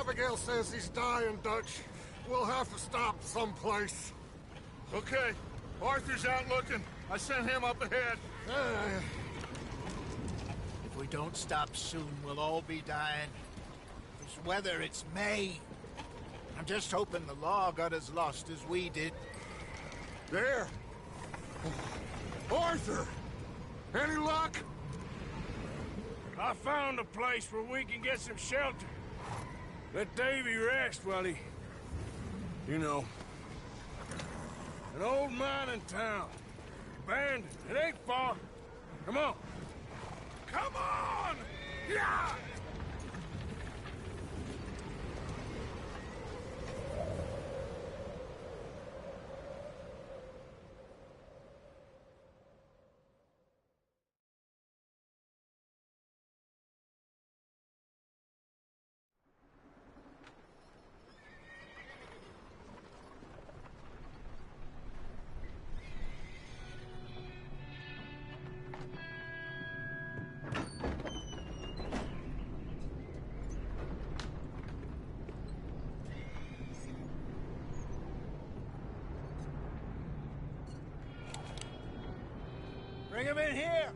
Abigail says he's dying, Dutch. We'll have to stop someplace. Okay. Arthur's out looking. I sent him up ahead. If we don't stop soon, we'll all be dying. This weather, it's May. I'm just hoping the law got as lost as we did. There! Arthur! Any luck? I found a place where we can get some shelter. Let Davy rest while he... You know. An old mining town. Abandoned. It ain't far. Come on. Come on! Yeah! Bring him in here!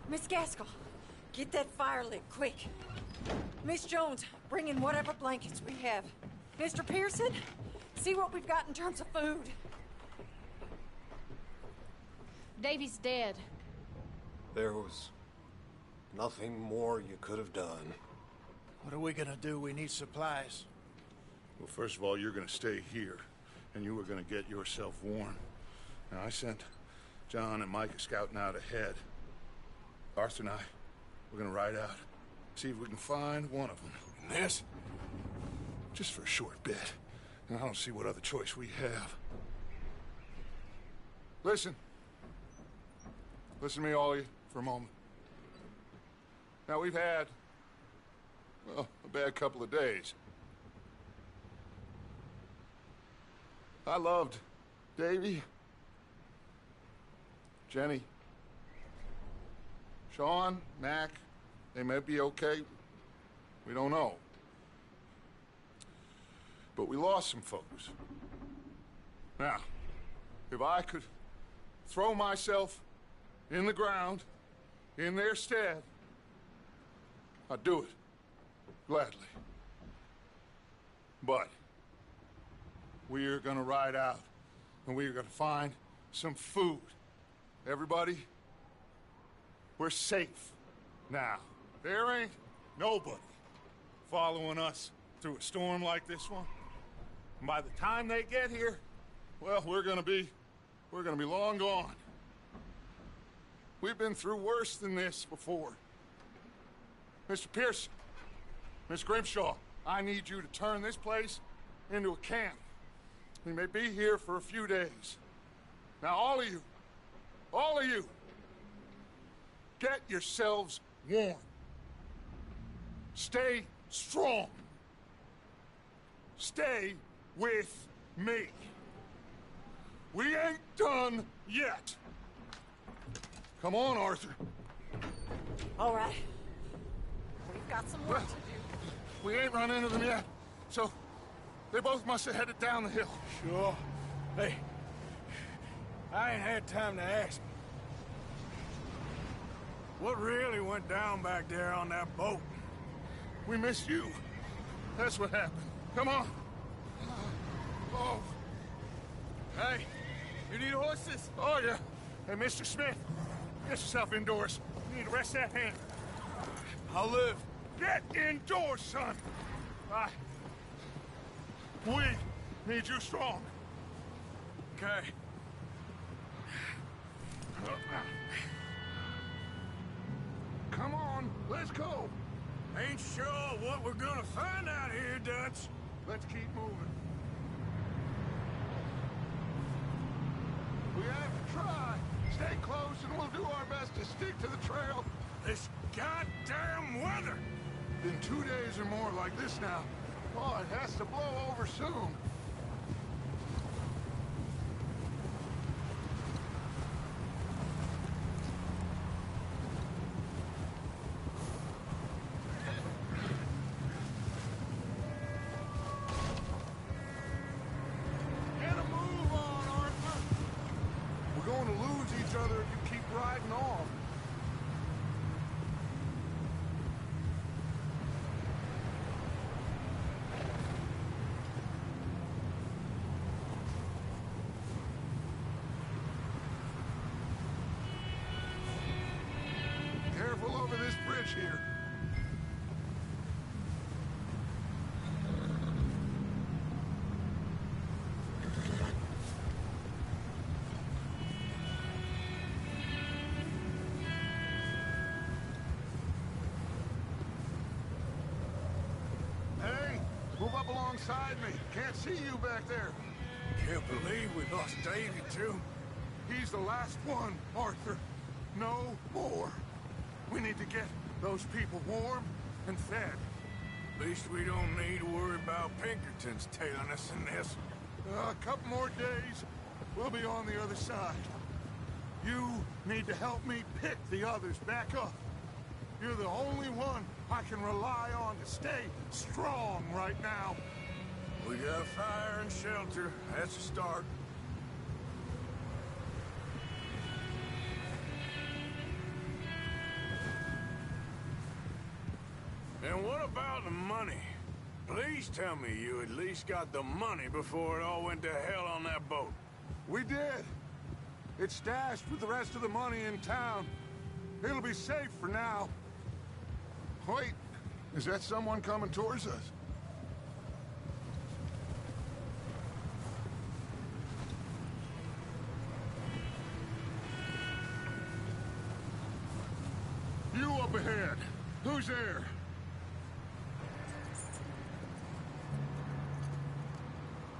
Miss Gaskell, get that fire lit, quick. Miss Jones, bring in whatever blankets we have. Mr. Pearson, see what we've got in terms of food. Davy's dead. There was nothing more you could have done. What are we gonna do? We need supplies. Well, first of all, you're gonna stay here, and you were gonna get yourself warm. Now, I sent John and Micah scouting out ahead. Arthur and I, we're gonna ride out, see if we can find one of them. And this, just for a short bit. And I don't see what other choice we have. Listen. Listen to me, all of you, for a moment. Now, we've had, well, a bad couple of days. I loved Davy, Jenny, Sean, Mac. They may be okay. We don't know. But we lost some folks. Now, if I could throw myself in the ground, in their stead, I'd do it, gladly. But we are gonna ride out, and we are gonna find some food. Everybody, we're safe now. There ain't nobody following us through a storm like this one. And by the time they get here, well, we're gonna be long gone. We've been through worse than this before. Mr. Pearson, Miss Grimshaw, I need you to turn this place into a camp. We may be here for a few days. Now, all of you, get yourselves warm. Stay strong. Stay with me. We ain't done yet. Come on, Arthur. All right. We've got some work to do. We ain't run into them yet, so they both must have headed down the hill. Sure. Hey, I ain't had time to ask. What really went down back there on that boat? We missed you. That's what happened. Come on. Oh. Hey, you need horses? Oh, yeah. Hey, Mr. Smith, get yourself indoors. You need to rest that hand. I'll live. Get indoors, son. We need you strong. Okay. Come on, let's go. Ain't sure what we're gonna find out here, Dutch. Let's keep moving. We have to try. Stay close and we'll do our best to stick to the trail. This goddamn weather! Been 2 days or more like this now. Oh, it has to blow over soon. Get a move on, Arthur! We're going to lose each other if you keep riding on. Careful over this bridge here. Hey, move up alongside me. Can't see you back there. Can't believe we lost Davy, too. He's the last one, Arthur. No more. We need to get those people warm and fed. At least we don't need to worry about Pinkertons tailing us in this. A couple more days, we'll be on the other side. You need to help me pick the others back up. You're the only one I can rely on to stay strong right now. We got fire and shelter. That's a start. And what about the money? Please tell me you at least got the money before it all went to hell on that boat. We did. It's stashed with the rest of the money in town. It'll be safe for now. Wait, is that someone coming towards us? You up ahead. Who's there?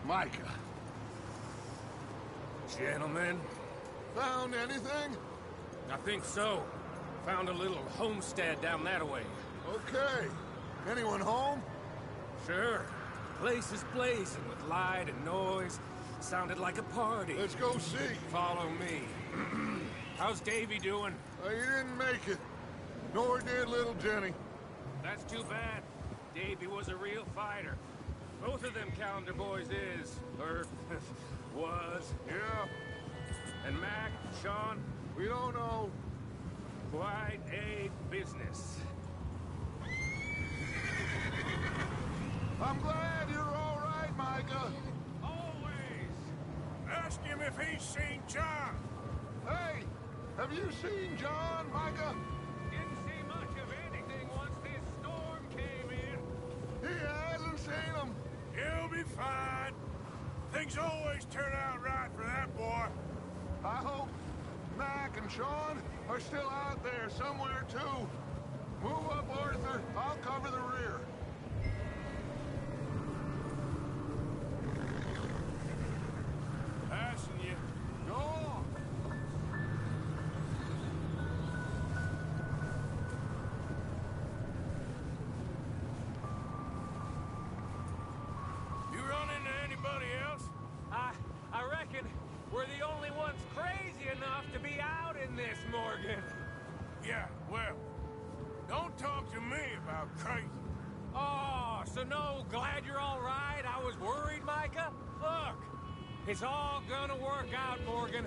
Micah. Gentlemen, Found anything? I think so. Found a little homestead down that way. Okay. Anyone home? Sure. Place is blazing with light and noise. Sounded like a party. Let's go see. Follow me. How's Davy doing? He didn't make it. Nor did little Jenny. That's too bad. Davy was a real fighter. Both of them Calendar boys is, or was. Yeah, And Mac, Sean, we don't know. quite a business. I'm glad you're all right, Micah. Always. Ask him if he's seen John. Hey, have you seen John, Micah? Didn't see much of anything once this storm came in. He hasn't seen him. He'll be fine. Things always turn out right for that boy. I hope Mac and Sean are still out there somewhere, too. Move up, Arthur. I'll cover the rear. Passing you. Go on. You run into anybody else? I reckon we're the only ones crazy enough to be out in this, Morgan. Yeah, well, don't talk to me about crazy. Oh, so no, glad you're all right. I was worried, Micah. Look, it's all gonna work out, Morgan.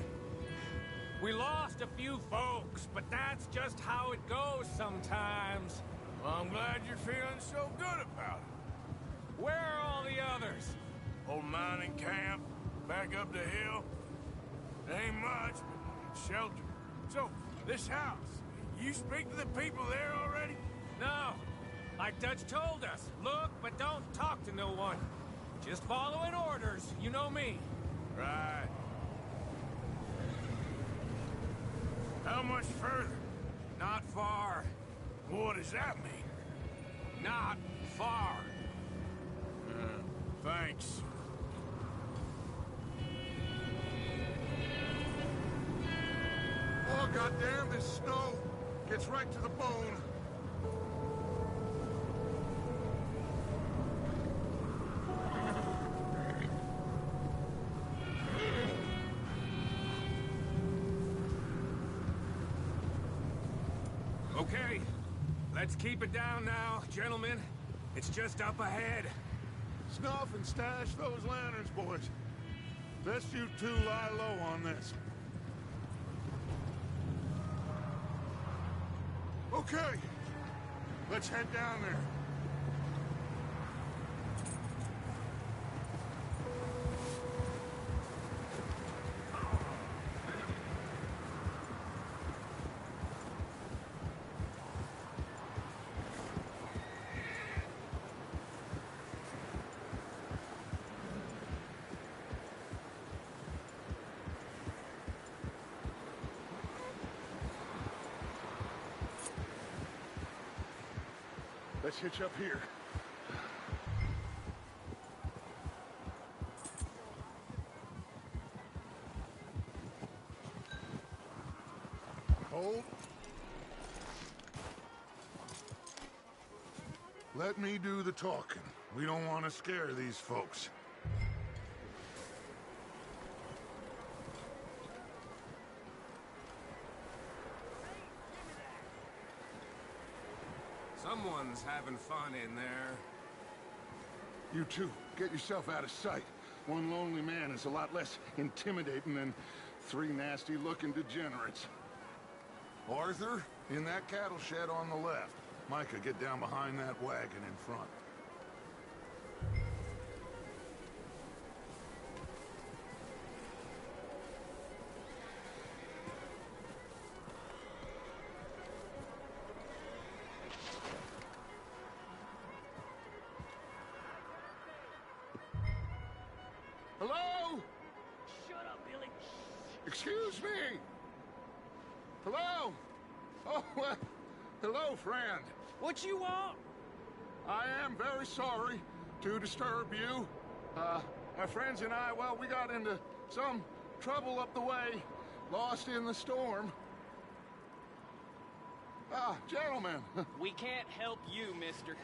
We lost a few folks, but that's just how it goes sometimes. Well, I'm glad you're feeling so good about it. Where are all the others? Old mining camp, back up the hill. Ain't much, but shelter. So, this house, you speak to the people there already? No, like Dutch told us. Look, but don't talk to no one. Just following orders, you know me. Right. How much further? Not far. What does that mean? Not far. Thanks. Oh, goddamn this snow. Gets right to the bone. Okay, let's keep it down now, gentlemen. It's just up ahead. Snuff and stash those lanterns, boys. Best you two lie low on this. Okay, let's head down there. Let's hitch up here. Hold. Let me do the talking. We don't want to scare these folks. Someone's having fun in there. You two, get yourself out of sight. One lonely man is a lot less intimidating than three nasty-looking degenerates. Arthur, in that cattle shed on the left. Micah, get down behind that wagon in front. Hello? Shut up, Billy. Excuse me? Hello? Oh, hello, friend. What you want? I am very sorry to disturb you. My friends and I, well, we got into some trouble up the way, lost in the storm. Gentlemen, We can't help you, mister.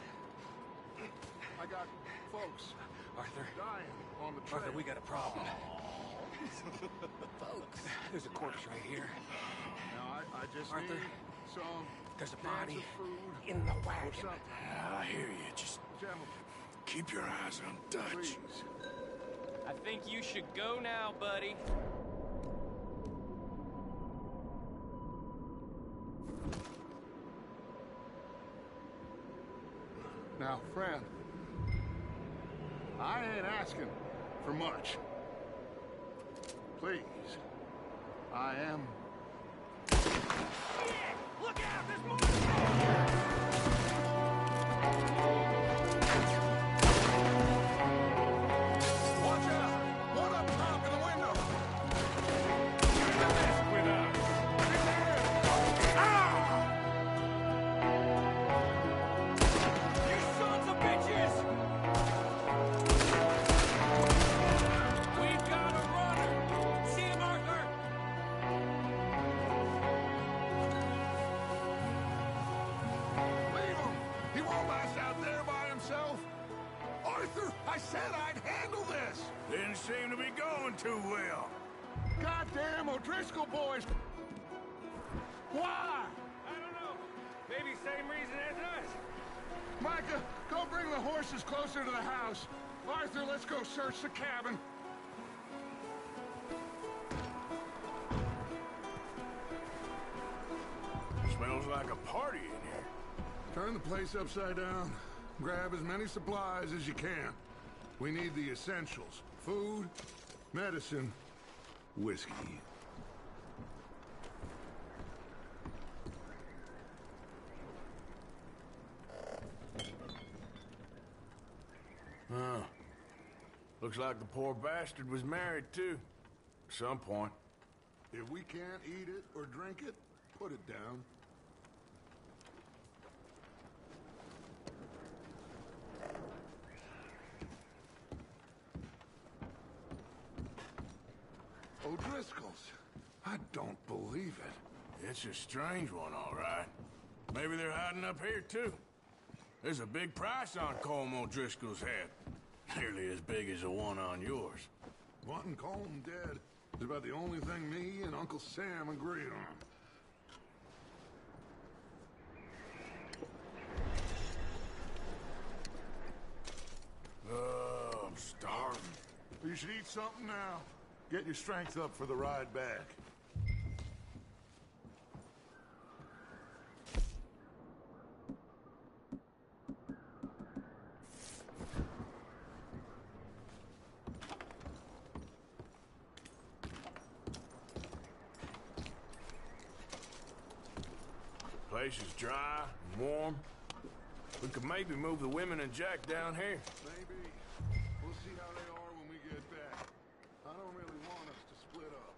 I got folks Arthur, dying on the trail. Arthur, we got a problem. Folks, there's a corpse right here. Now, I just Arthur, need some There's a cans body of food in the or wagon. something. I hear you. Just Gentlemen, keep your eyes on Dutch. please. I think you should go now, buddy. Now, friend, I ain't asking for much. Please, I am... Look out! There's more! Watch out! One up top in the window! With us. You sons of bitches! We've got a runner. See him, Arthur? Leave him! He won't last out there by himself! Arthur, I said I'd handle this! Didn't seem to be going too well. Goddamn O'Driscoll boys! Why? I don't know. Maybe same reason as us. Micah, go bring the horses closer to the house. Arthur, let's go search the cabin. Smells like a party in here. Turn the place upside down. Grab as many supplies as you can. We need the essentials. Food, medicine, whiskey. Oh. Looks like the poor bastard was married, too. At some point. If we can't eat it or drink it, put it down. O'Driscoll's. I don't believe it. It's a strange one, all right. Maybe they're hiding up here, too. There's a big price on Colm O'Driscoll's head. Nearly as big as the one on yours. Wanting Colm dead is about the only thing me and Uncle Sam agree on. Oh, I'm starving. You should eat something now. Get your strength up for the ride back. Place is dry and warm. We could maybe move the women and Jack down here. Maybe. We'll see how they are when we get back. I don't really want us to split up.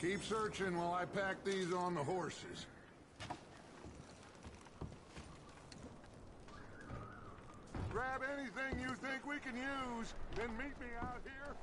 Keep searching while I pack these on the horses. Grab anything you think we can use, then meet me out here.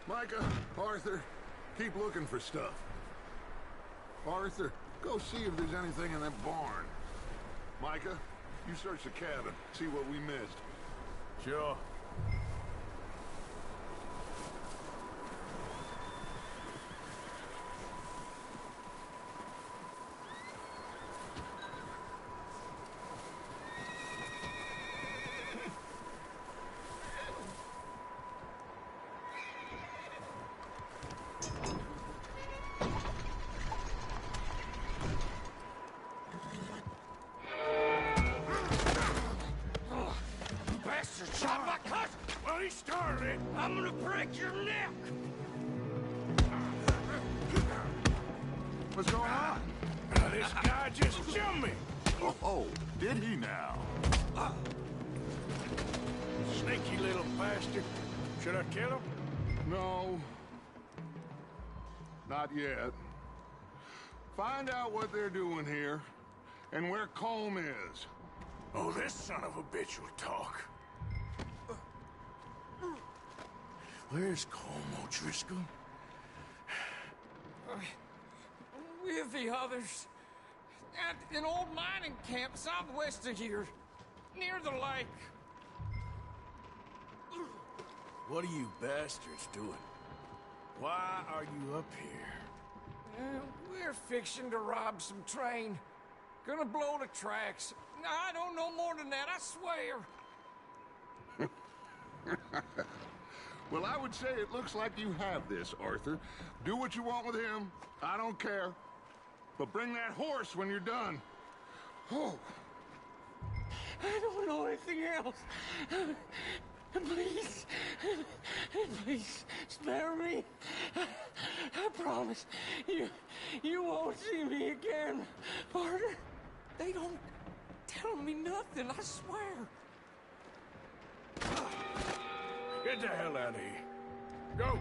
Micah, Arthur, keep looking for stuff. Arthur, go see if there's anything in that barn. Micah, you search the cabin, see what we missed. Sure. Shot my cousin! Well, he started it. I'm gonna break your neck! What's going on? This guy just jumped me! Oh, did he now? Sneaky little bastard. Should I kill him? No. Not yet. Find out what they're doing here, and where Colm is. Oh, this son of a bitch will talk. Where's Colm O'Driscoll? With the others. At an old mining camp southwest of here. Near the lake. What are you bastards doing? Why are you up here? We're fixing to rob some train. Gonna blow the tracks. I don't know more than that, I swear. Well, I would say it looks like you have this, Arthur. Do what you want with him. I don't care. But bring that horse when you're done. Oh. I don't know anything else. Please. Please, spare me. I promise. You won't see me again, partner. They don't tell me nothing, I swear. Get the hell out of here. Go!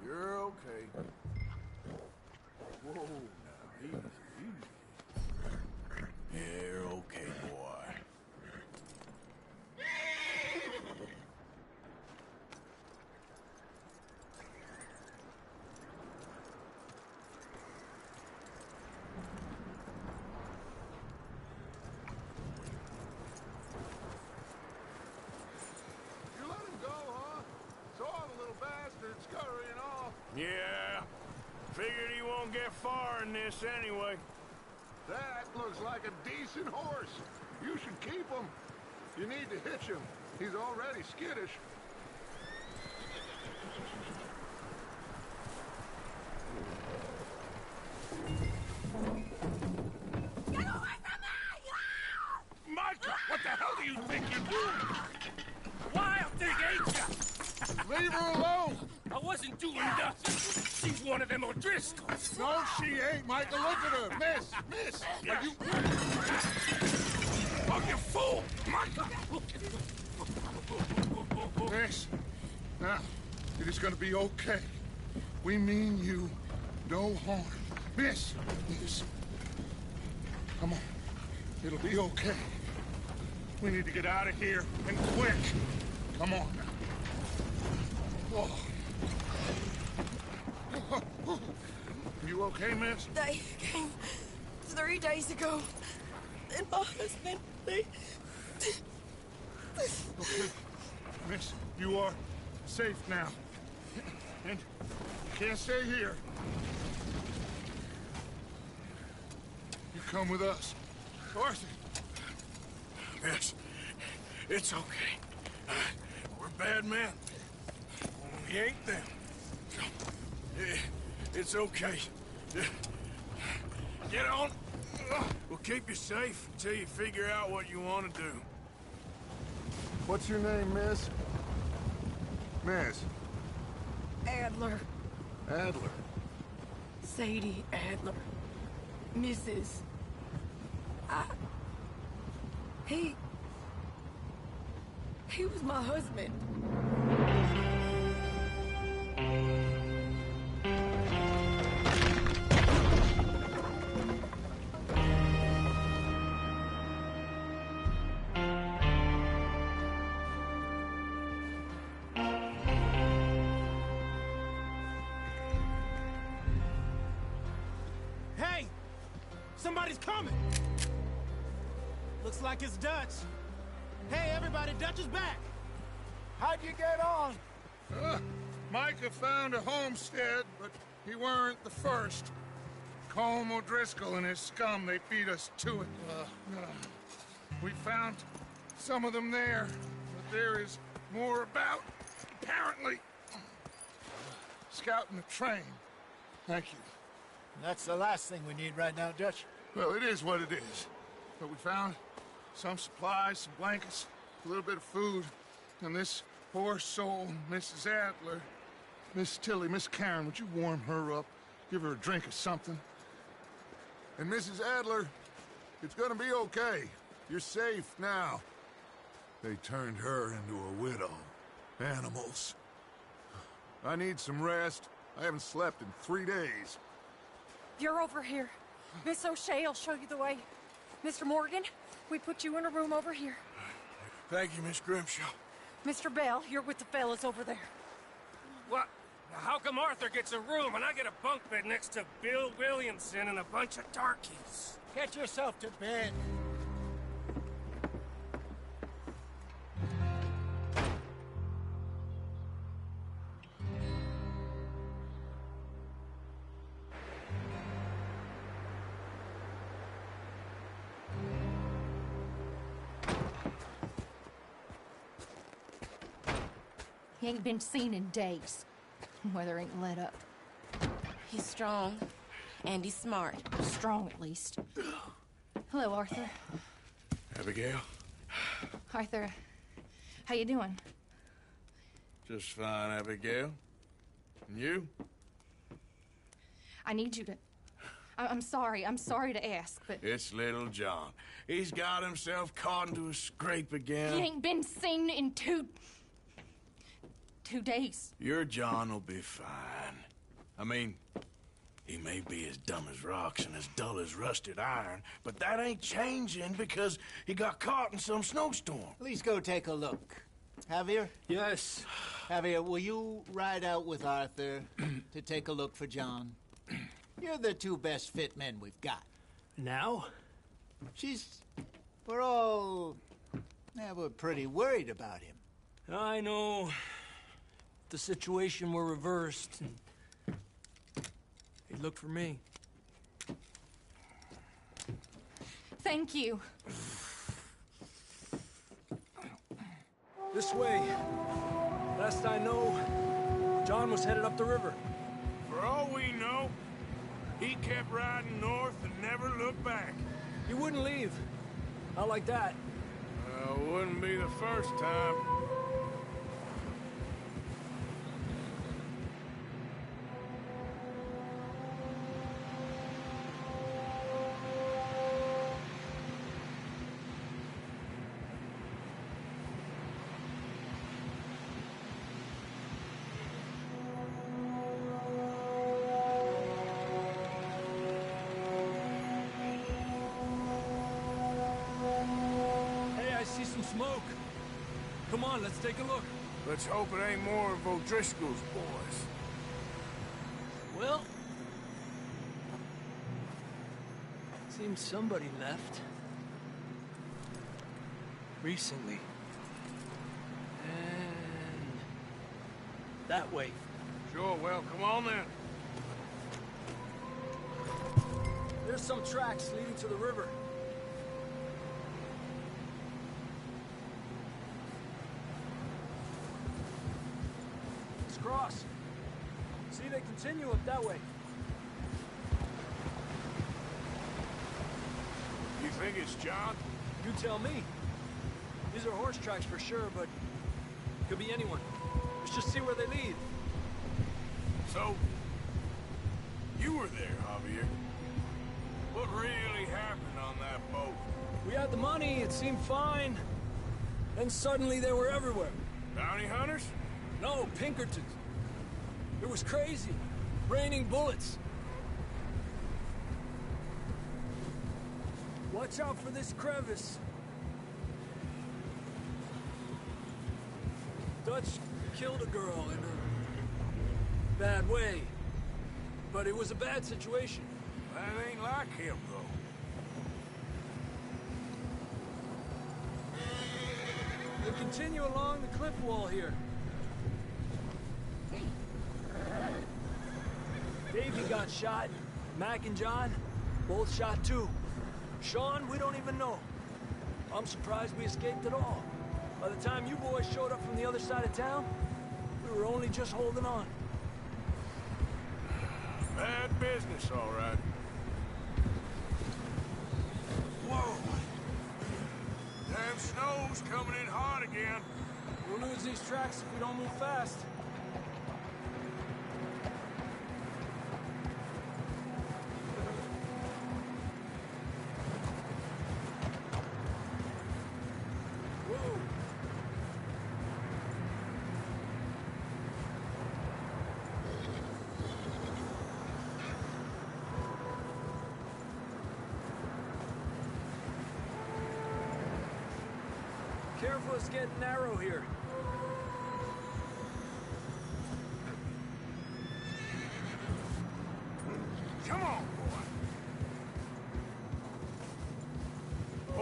You're okay. Whoa, now, easy, easy. You're okay, boy. You let him go, huh? Saw the little bastard scurrying off. Yeah, figured he won't get far in this anyway. That looks like a decent horse. You should keep him. You need to hitch him. He's already skittish. Micah, what the hell do you think you're doing? Wild thing, ain't ya? Leave her alone! I wasn't doing nothing. She's one of them O'Driscolls. No, she ain't, Micah. Look at her. Miss! Are you... Oh, you fool! Micah! Miss, now, it is gonna be okay. We mean you no harm. Miss! Come on. It'll be okay. We need to get out of here, and quick. Come on now. Oh. You okay, miss? They came 3 days ago. And my husband, they... Okay. Miss, you are safe now. And you can't stay here. You come with us. Arthur! Miss, it's okay. We're bad men. We ain't them. It's okay. Get on. We'll keep you safe until you figure out what you want to do. What's your name, miss? Miss? Adler. Adler. Sadie Adler. Mrs. He was my husband. Hey! Somebody's coming! Looks like it's Dutch. Hey, everybody, Dutch is back! How'd you get on? Micah found a homestead, but he weren't the first. Colm O'Driscoll and his scum, they beat us to it. We found some of them there, but there is more about, apparently. Scouting the train. Thank you. That's the last thing we need right now, Dutch. Well, it is what it is. But we found some supplies, some blankets, a little bit of food, and this poor soul, Mrs. Adler. Miss Tilly, Miss Karen, would you warm her up? Give her a drink or something? And Mrs. Adler, it's gonna be okay. You're safe now. They turned her into a widow. Animals. I need some rest. I haven't slept in 3 days. You're over here. Miss O'Shea will show you the way. Mr. Morgan, we put you in a room over here. Thank you, Miss Grimshaw. Mr. Bell, you're with the fellas over there. What? How come Arthur gets a room and I get a bunk bed next to Bill Williamson and a bunch of darkies? Get yourself to bed. He ain't been seen in days. Weather ain't let up. He's strong, and he's smart. Strong, at least. Hello, Arthur. Abigail? Arthur, how you doing? Just fine, Abigail. And you? I need you to... I'm sorry to ask, but... It's little John. He's got himself caught into a scrape again. He ain't been seen in 2 days. Your John will be fine. I mean, he may be as dumb as rocks and as dull as rusted iron, but that ain't changing because he got caught in some snowstorm. Please go take a look. Javier? Yes. Javier, will you ride out with Arthur to take a look for John? You're the 2 best fit men we've got. Now? We're pretty worried about him. I know. The situation were reversed. He looked for me. Thank you. This way. Last I know, John was headed up the river. For all we know, he kept riding north and never looked back. He wouldn't leave. Not like that. Well, wouldn't be the first time. Smoke. Come on, let's take a look. Let's hope it ain't more of O'Driscoll's boys. Well, seems somebody left. Recently. And that way. Sure, well, come on then. There's some tracks leading to the river. Cross. See, they continue up that way. You think it's John? You tell me. These are horse tracks for sure, but could be anyone. Let's just see where they lead. So, you were there, Javier. What really happened on that boat? We had the money, it seemed fine. Then suddenly they were everywhere. Bounty hunters? No, Pinkertons. It was crazy. Raining bullets. Watch out for this crevice. Dutch killed a girl in a bad way. But it was a bad situation. That ain't like him, though. They continue along the cliff wall here. Davey got shot. Mac and John, both shot too. Sean, we don't even know. I'm surprised we escaped at all. By the time you boys showed up from the other side of town, we were only just holding on. Bad business, all right. Whoa! Damn snow's coming in hard again. We'll lose these tracks if we don't move fast. Careful, it's getting narrow here. Come on, boy.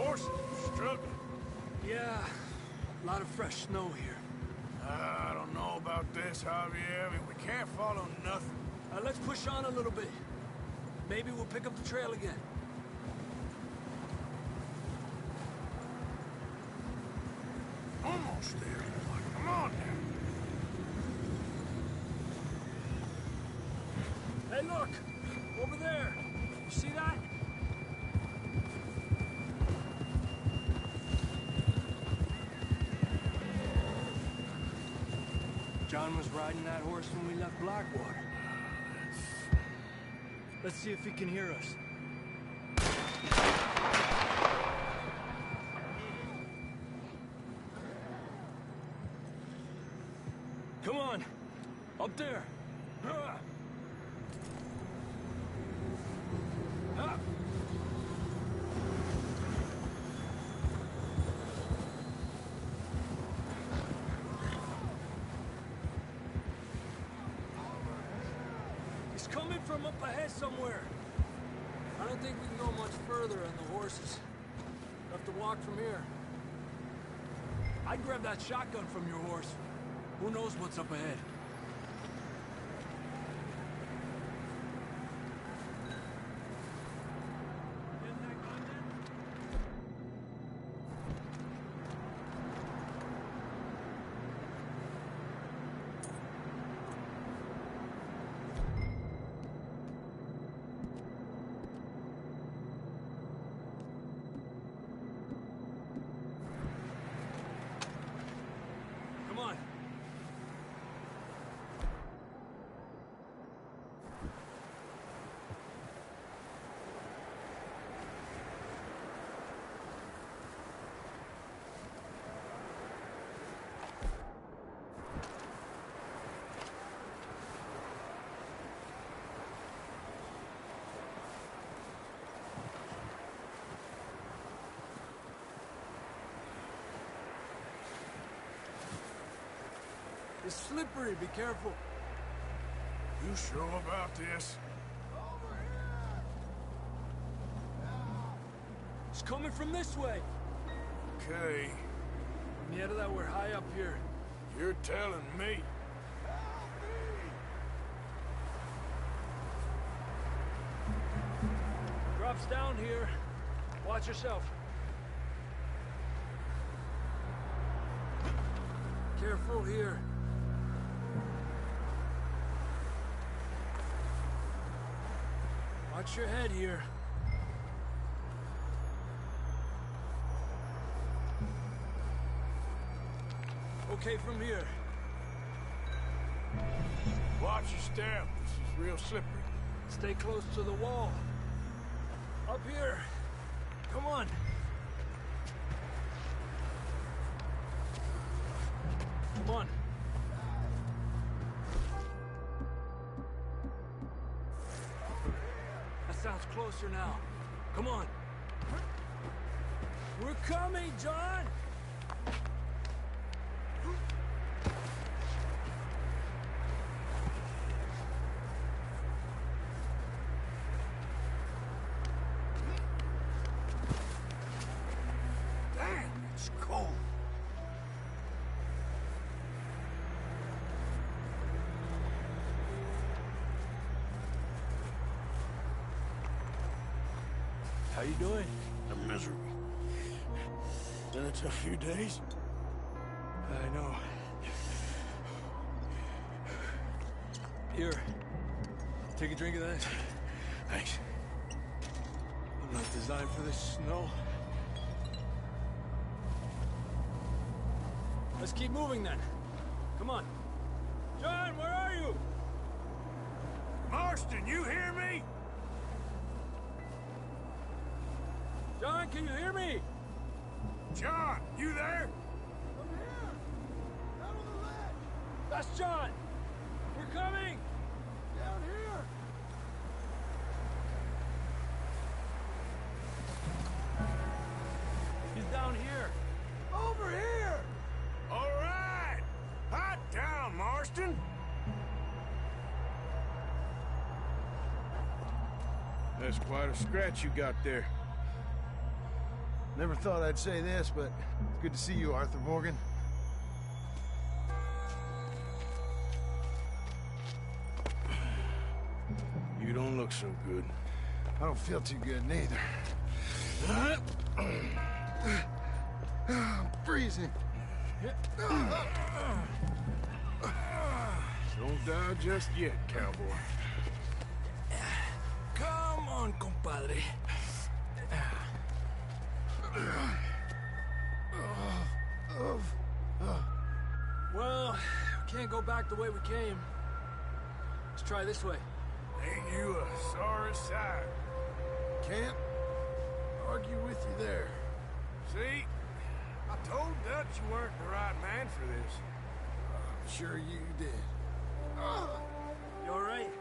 Horses struggling. Yeah, a lot of fresh snow here. I don't know about this, Javier. I mean, we can't follow nothing. Let's push on a little bit. Maybe we'll pick up the trail again. Almost there, boy. Come on now. Hey, look! Over there! You see that? John was riding that horse when we left Blackwater. Let's see if he can hear us. Come on! Up there! He's coming from up ahead somewhere. I don't think we can go much further on the horses. We'll have to walk from here. I'd grab that shotgun from your horse. Who knows what's up ahead? Come on. It's slippery, be careful. You sure about this? It's coming from this way. Okay, Yeah, that we're high up here. you're telling me. Drops down here. Watch yourself. Careful here. Watch your head here. Okay from here. Watch your step. This is real slippery. Stay close to the wall. Up here. Come on. Come on. That sounds closer now. Come on. We're coming, John! Damn, it's cold. How you doing? I'm miserable. Been a tough few days. I know. Here. Take a drink of that. Thanks. I'm not designed for this snow. Let's keep moving then. Come on. John, where are you? Marston, you hear me? John, can you hear me? John, you there? I'm here. Down on the ledge. That's John. We're coming. Down here. He's down here. Over here! All right! Hot down, Marston! That's quite a scratch you got there. Never thought I'd say this, but it's good to see you, Arthur Morgan. You don't look so good. I don't feel too good, neither. I'm freezing. Don't die just yet, cowboy. Come on, compadre. Well, we can't go back the way we came. Let's try this way. Ain't you a sorry sight? Can't argue with you there. See? I told Dutch you weren't the right man for this. I'm sure you did. You all right?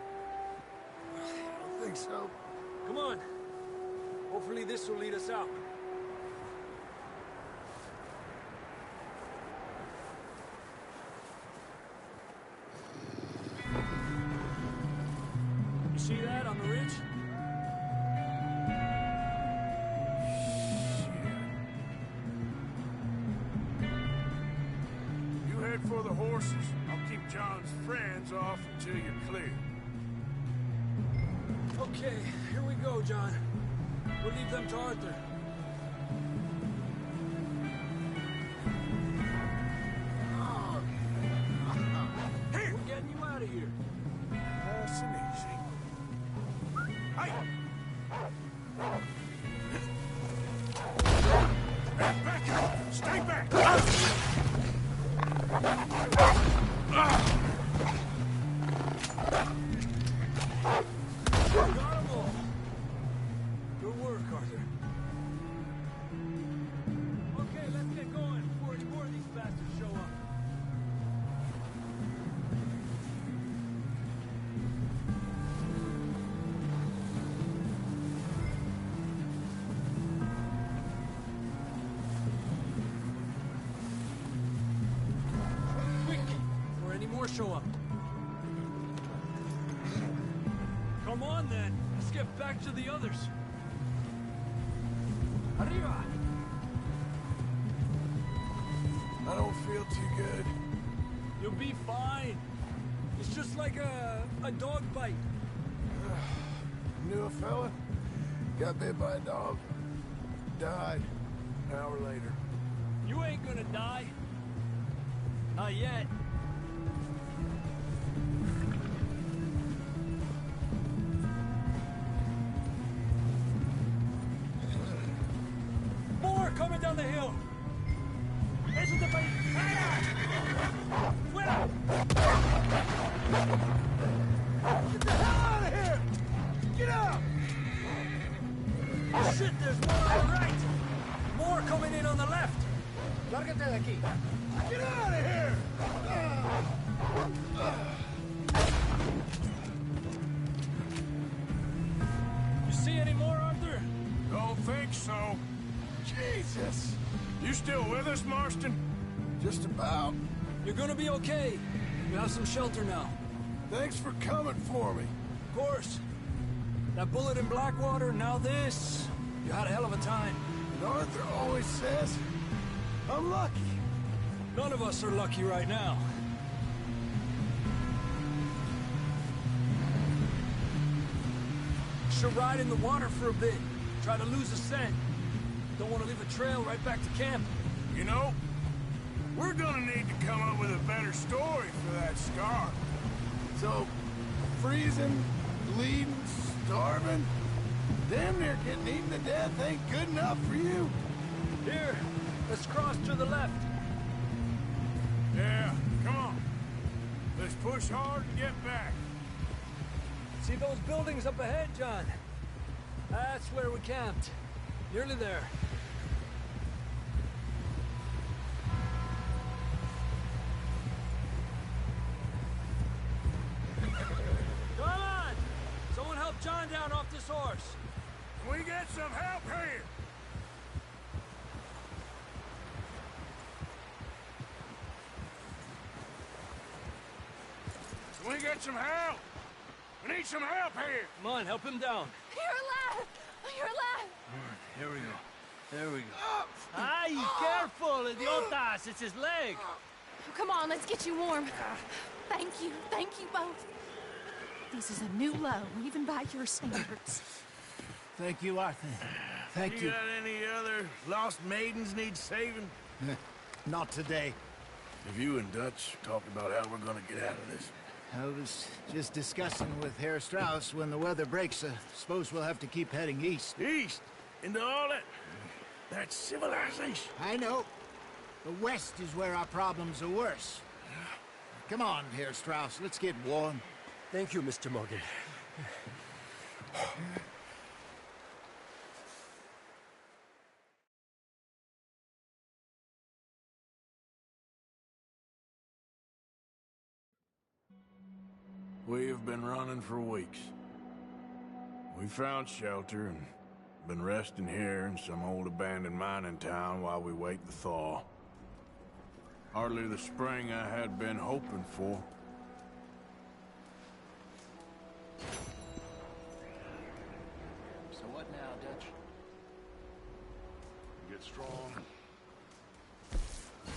I don't think so. Come on. Hopefully this will lead us out. You see that on the ridge? You head for the horses. I'll keep John's friends off until you're clear. Okay, here we go, John. We'll leave them to Arthur. Here! We're getting you out of here. Nice and easy. Hey! Back up! Stay back! Got 'em all. Good work, Arthur. Okay, let's get going before any more of these bastards show up. Quick, before any more show up. Come on, then. Let's get back to the others. Arriba! I don't feel too good. You'll be fine. It's just like a dog bite. Knew a fella? Got bit by a dog. Died. An hour later. You ain't gonna die. Not yet. More coming down the hill. Eso te país. Fuera! Get the hell out of here! Get out! Shit, there's more on the right. More coming in on the left. Lárgate de aquí. Get out of here! You see any more, Arthur? Don't think so. Jesus! You still with us, Marston? Just about. You're gonna be okay. You have some shelter now. Thanks for coming for me. Of course. That bullet in Blackwater, now this. You had a hell of a time. And Arthur always says, I'm lucky. None of us are lucky right now. Should ride in the water for a bit. Try to lose the scent. Don't want to leave a trail right back to camp. You know, we're gonna need to come up with a better story for that scar. So, freezing, bleeding, starving. Damn near getting eaten to death ain't good enough for you. Here, let's cross to the left. Yeah, come on. Let's push hard and get back. See those buildings up ahead, John? That's where we camped. Nearly there. Come on! Someone help John down off this horse. Can we get some help here? Can we get some help? We need some help here. Come on, help him down. You're alive! You're alive! Here we go. There we go. Ay, careful, idiotas! It's his leg. Come on, let's get you warm. Thank you both. This is a new low, even by your standards. Thank you, Arthur. Thank you. You got any other lost maidens need saving? Not today. Have you and Dutch talked about how we're gonna get out of this? I was just discussing with Herr Strauss when the weather breaks. Suppose we'll have to keep heading east. East? Into all that civilization? I know. The west is where our problems are worse. Come on, Herr Strauss. Let's get warm. Thank you, Mr. Morgan. We have been running for weeks. We found shelter and been resting here in some old abandoned mining town while we wait the thaw. Hardly the spring I had been hoping for. So what now, Dutch? We get strong,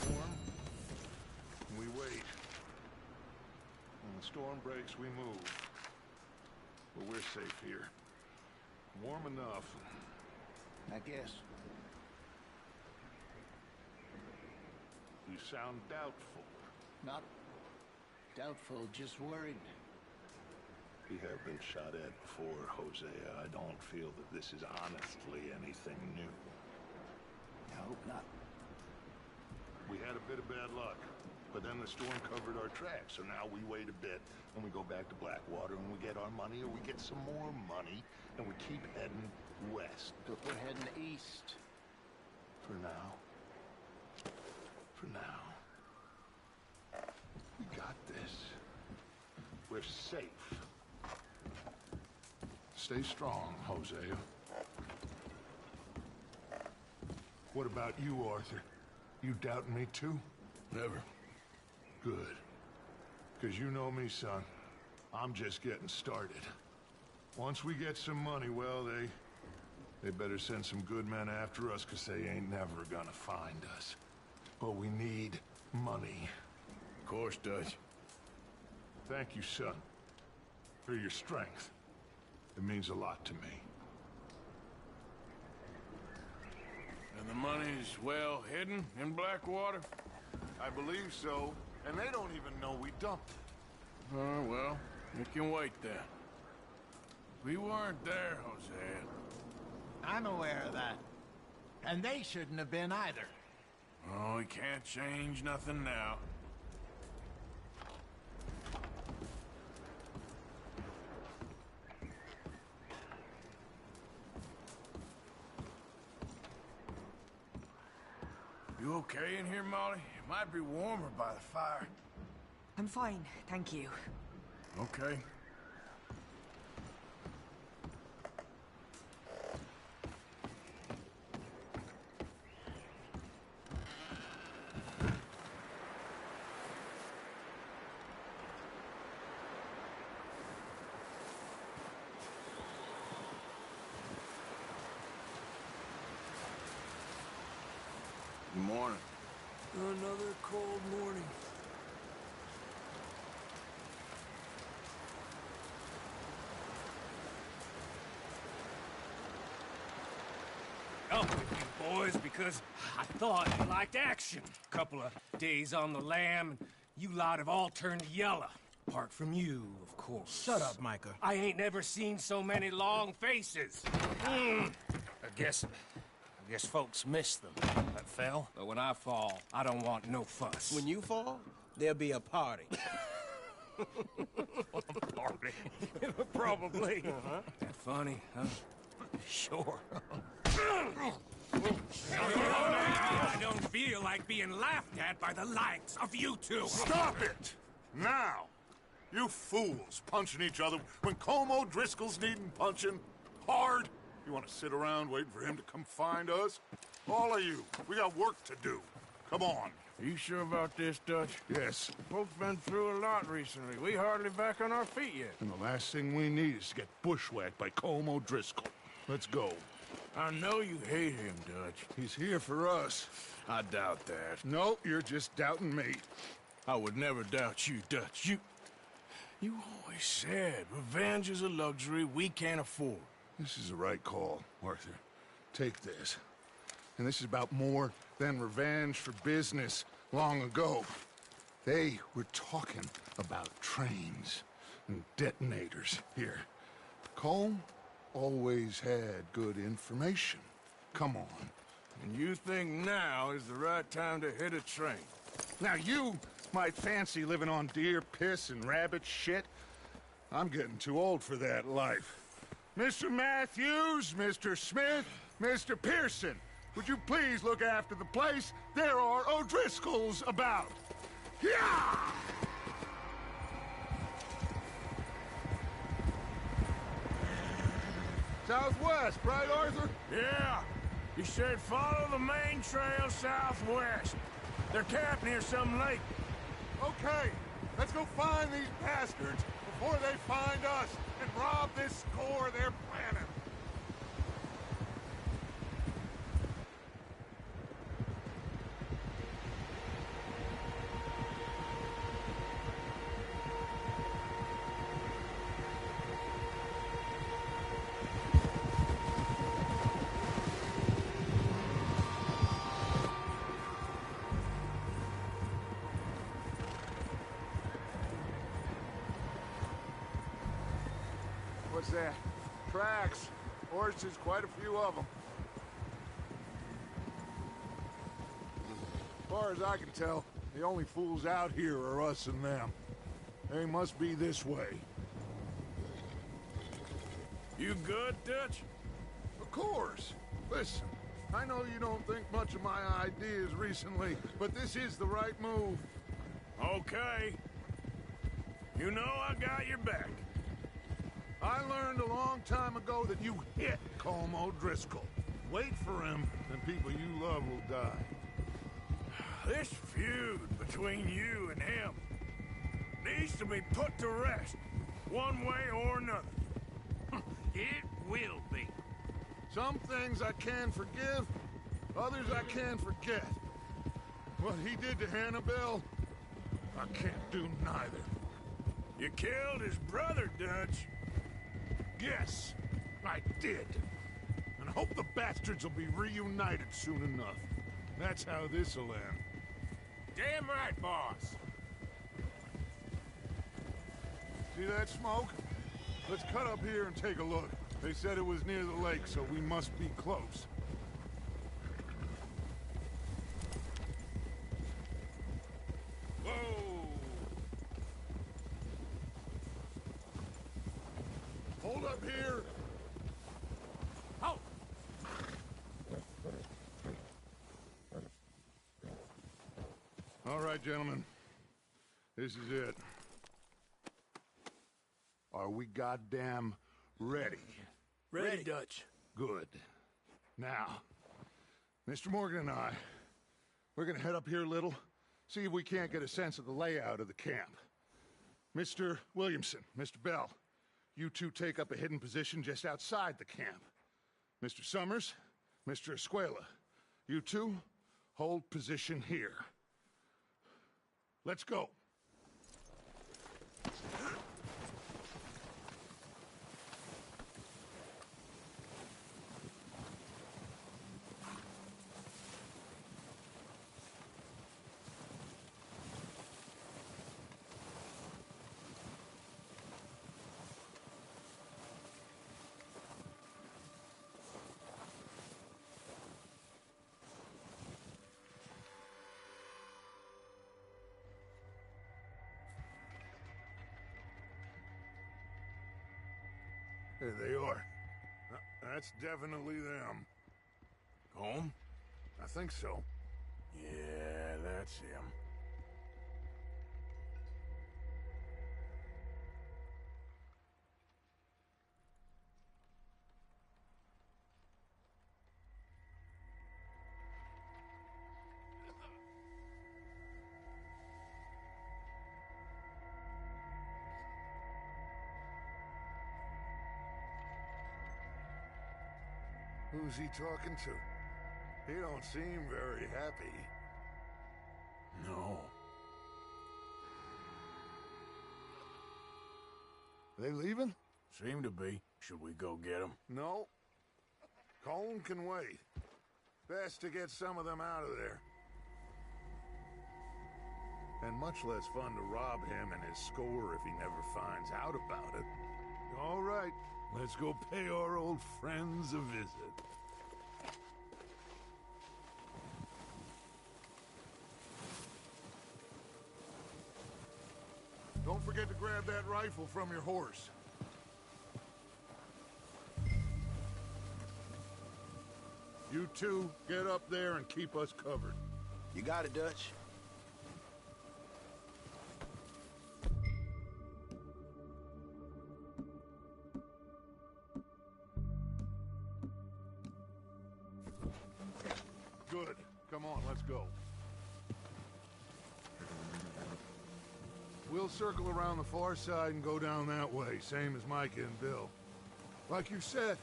warm, and we wait. When the storm breaks, we move. But we're safe here. Warm enough. I guess. You sound doubtful. Not doubtful, just worried. We have been shot at before, Hosea. I don't feel that this is honestly anything new. I hope not. We had a bit of bad luck, but then the storm covered our tracks, so now we wait a bit, and we go back to Blackwater, and we get our money, or we get some more money, and we keep heading west. But we're heading east. For now. For now. We got this. We're safe. Stay strong, Hosea. What about you, Arthur? You doubting me too? Never. Good. Because you know me, son. I'm just getting started. Once we get some money, well, they better send some good men after us, because they ain't never gonna find us. But we need money. Of course, Dutch. Thank you, son, for your strength. It means a lot to me. And the money's well hidden in Blackwater? I believe so, and they don't even know we dumped it. Oh, well, we can wait then. We weren't there, Hosea. I'm aware of that. And they shouldn't have been either. Oh, we can't change nothing now. You okay in here, Molly? It might be warmer by the fire. I'm fine, thank you. Okay. Good morning. Another cold morning. Up with you boys because I thought you liked action. Couple of days on the lam, and you lot have all turned yellow. Apart from you, of course. Shut up, Micah. I ain't never seen so many long faces. I guess folks miss them. That fell. But when I fall, I don't want no fuss. When you fall, there'll be a party. Party? Probably. That funny, huh? Sure. I don't feel like being laughed at by the likes of you two. Stop it! Now! You fools punching each other when Colm O'Driscoll's needing punching hard. You want to sit around waiting for him to come find us? All of you, we got work to do. Come on. Are you sure about this, Dutch? Yes. Folks been through a lot recently. We hardly back on our feet yet. And the last thing we need is to get bushwhacked by Colm O'Driscoll. Let's go. I know you hate him, Dutch. He's here for us. I doubt that. No, you're just doubting me. I would never doubt you, Dutch. You always said revenge is a luxury we can't afford. This is the right call, Arthur. Take this. And this is about more than revenge for business long ago. They were talking about trains and detonators here. Colm always had good information. Come on. And you think now is the right time to hit a train? Now you might fancy living on deer piss and rabbit shit. I'm getting too old for that life. Mr. Matthews, Mr. Smith, Mr. Pearson, would you please look after the place? There are O'Driscolls about. Yeah! Southwest, right, Arthur? Yeah. He said follow the main trail southwest. They're camped near some lake. Okay, let's go find these bastards before they find us and rob this score they're planning. What's that? Tracks. Horses, quite a few of them. As far as I can tell, the only fools out here are us and them. They must be this way. You good, Dutch? Of course. Listen, I know you don't think much of my ideas recently, but this is the right move. Okay. You know I got your back. I learned a long time ago that you hit Colm O'Driscoll. Wait for him, and people you love will die. This feud between you and him needs to be put to rest, one way or another. It will be. Some things I can forgive, others I can forget. What he did to Annabelle, I can't do neither. You killed his brother, Dutch. Yes, I did. And I hope the bastards will be reunited soon enough. That's how this'll end. Damn right, boss. See that smoke? Let's cut up here and take a look. They said it was near the lake, so we must be close. Whoa! Hold up here! Oh! All right, gentlemen. This is it. Are we goddamn ready? Ready, Dutch. Good. Now, Mr. Morgan and I, we're gonna head up here a little, see if we can't get a sense of the layout of the camp. Mr. Williamson, Mr. Bell, you two take up a hidden position just outside the camp. Mr. Summers, Mr. Escuela, you two hold position here. Let's go. There they are. That's definitely them. Home? I think so. Yeah, that's him. Who's he talking to? He don't seem very happy. No. They leaving? Seem to be. Should we go get them? No. Colm can wait. Best to get some of them out of there. And much less fun to rob him and his score if he never finds out about it. All right, let's go pay our old friends a visit. Don't forget to grab that rifle from your horse. You two, get up there and keep us covered. You got it, Dutch. Good. Come on, let's go. We'll circle around the far side and go down that way, same as Micah and Bill. Like you said,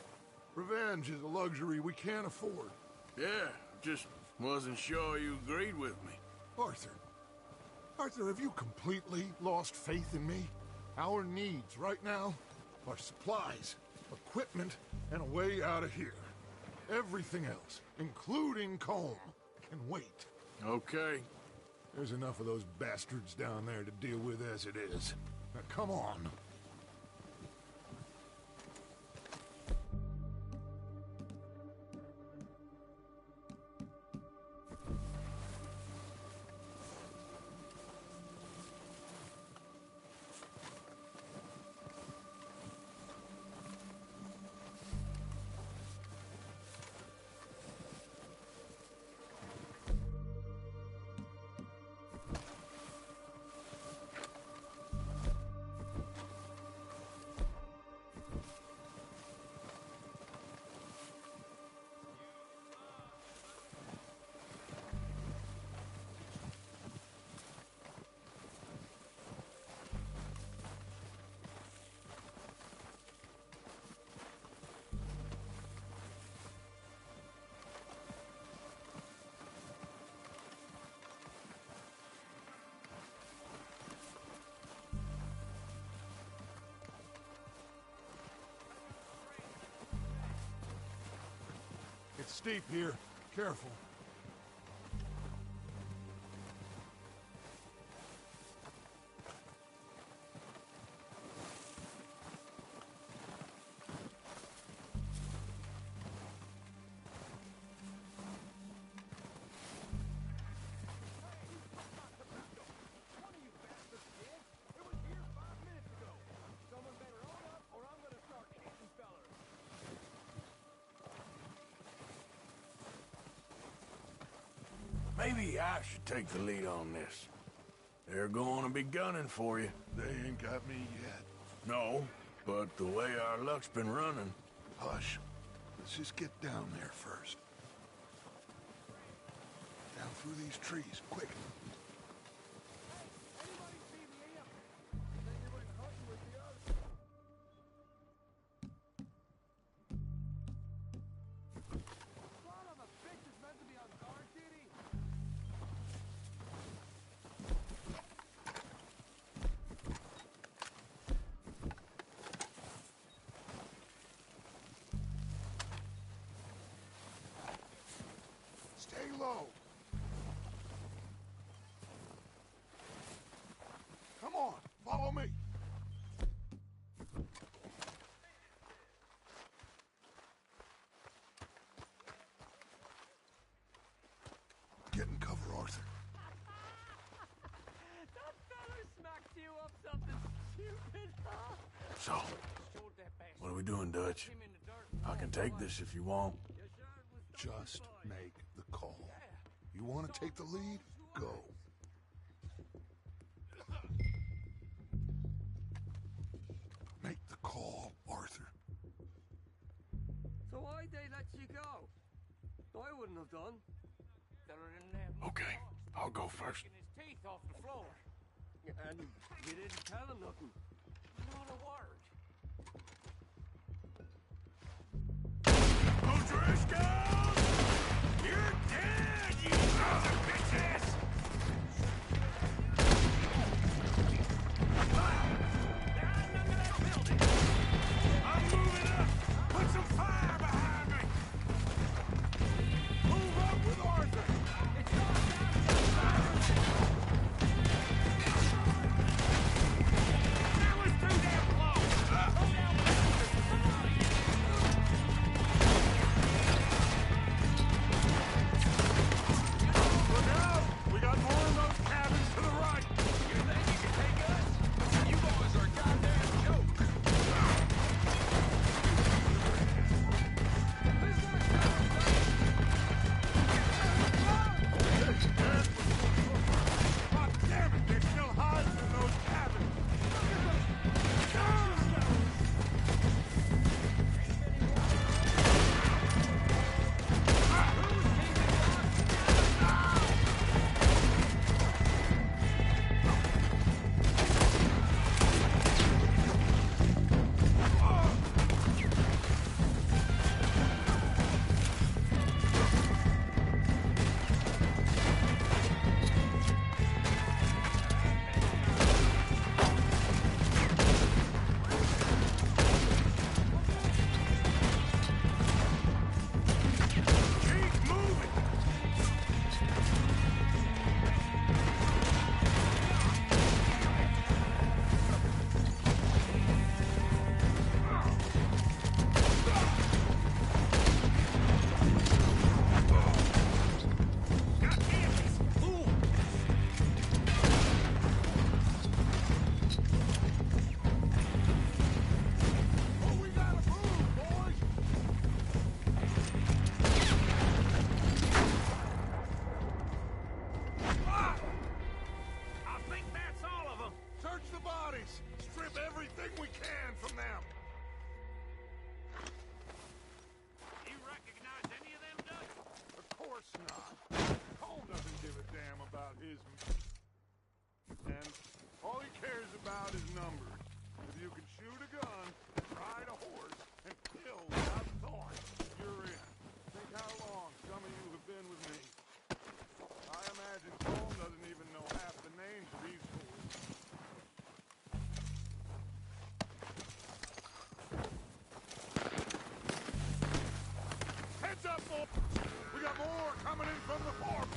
revenge is a luxury we can't afford. Yeah, just wasn't sure you agreed with me. Arthur, have you completely lost faith in me? Our needs right now are supplies, equipment, and a way out of here. Everything else, including Colm, can wait. Okay. There's enough of those bastards down there to deal with as it is. Now, come on. It's steep here. Careful. Maybe I should take the lead on this. They're going to be gunning for you. They ain't got me yet. No, but the way our luck's been running... Hush. Let's just get down there first. Down through these trees, quick. Stay low. Come on, follow me. Get in cover, Arthur. That fella smacked you up something stupid, huh? So, what What are we doing, Dutch? I can take this if you want. Just make the call. You want to take the lead? Go. Make the call, Arthur. So why'd they let you go? I wouldn't have done. Okay, I'll go first. His teeth off the floor. And you didn't tell him nothing. Not a word. O'Driscoll! You're dead, you sons of bitches! I'm moving up! Put some fire behind me! Move up with Arthur! That was too damn close! Look out! We got more of those cabins to the right! You think you can take us? You boys are a goddamn joke! God damn it! They're still hiding in those cabins! Keep moving! Goddamn these fools! Oh, we gotta move, boys! Ah! I think that's all of them. Search the bodies! Strip everything we can from them! You recognize any of them, Dutch? Of course not. Colm doesn't give a damn about his... And all he cares about is numbers. If you can shoot a gun, ride a horse, and kill without thought, you're in. Think how long some of you have been with me. I imagine Colm doesn't even know half the names of these fools. Heads up, boys! We got more coming in from the fort!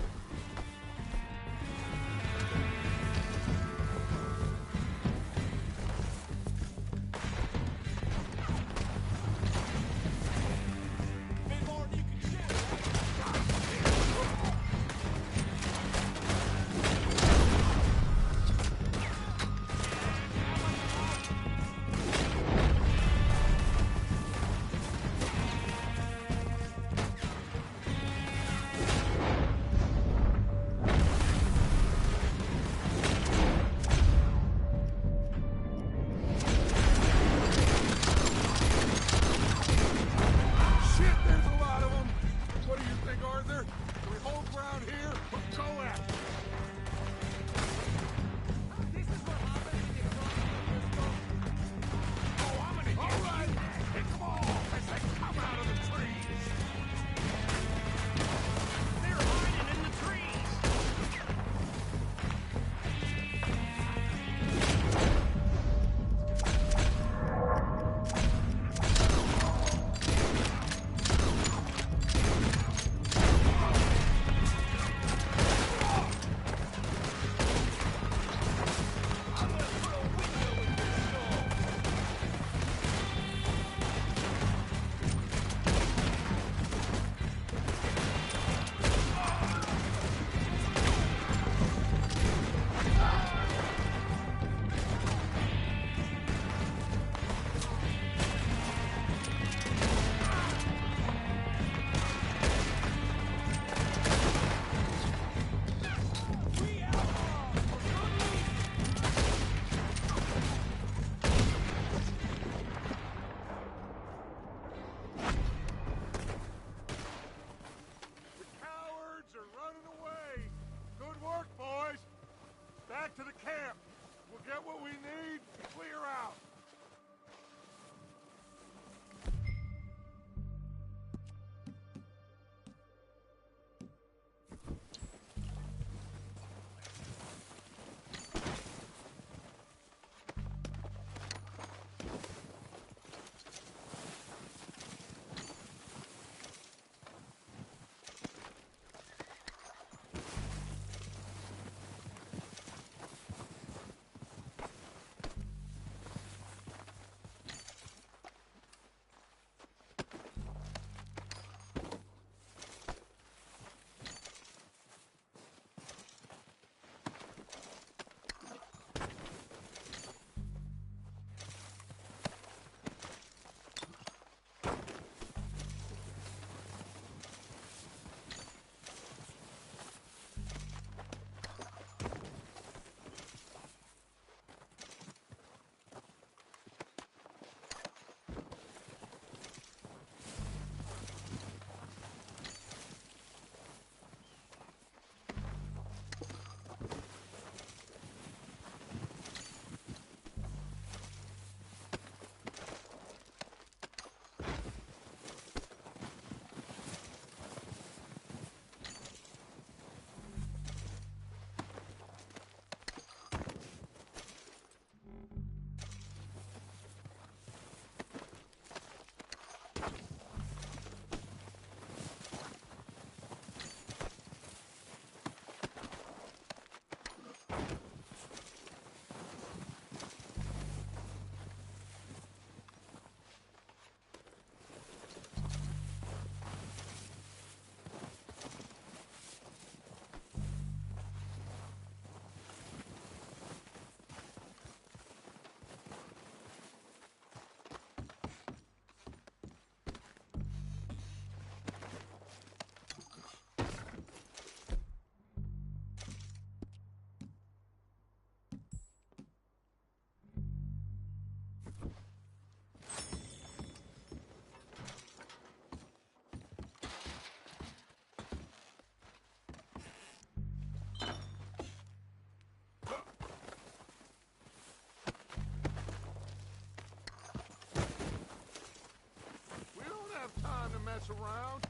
else around?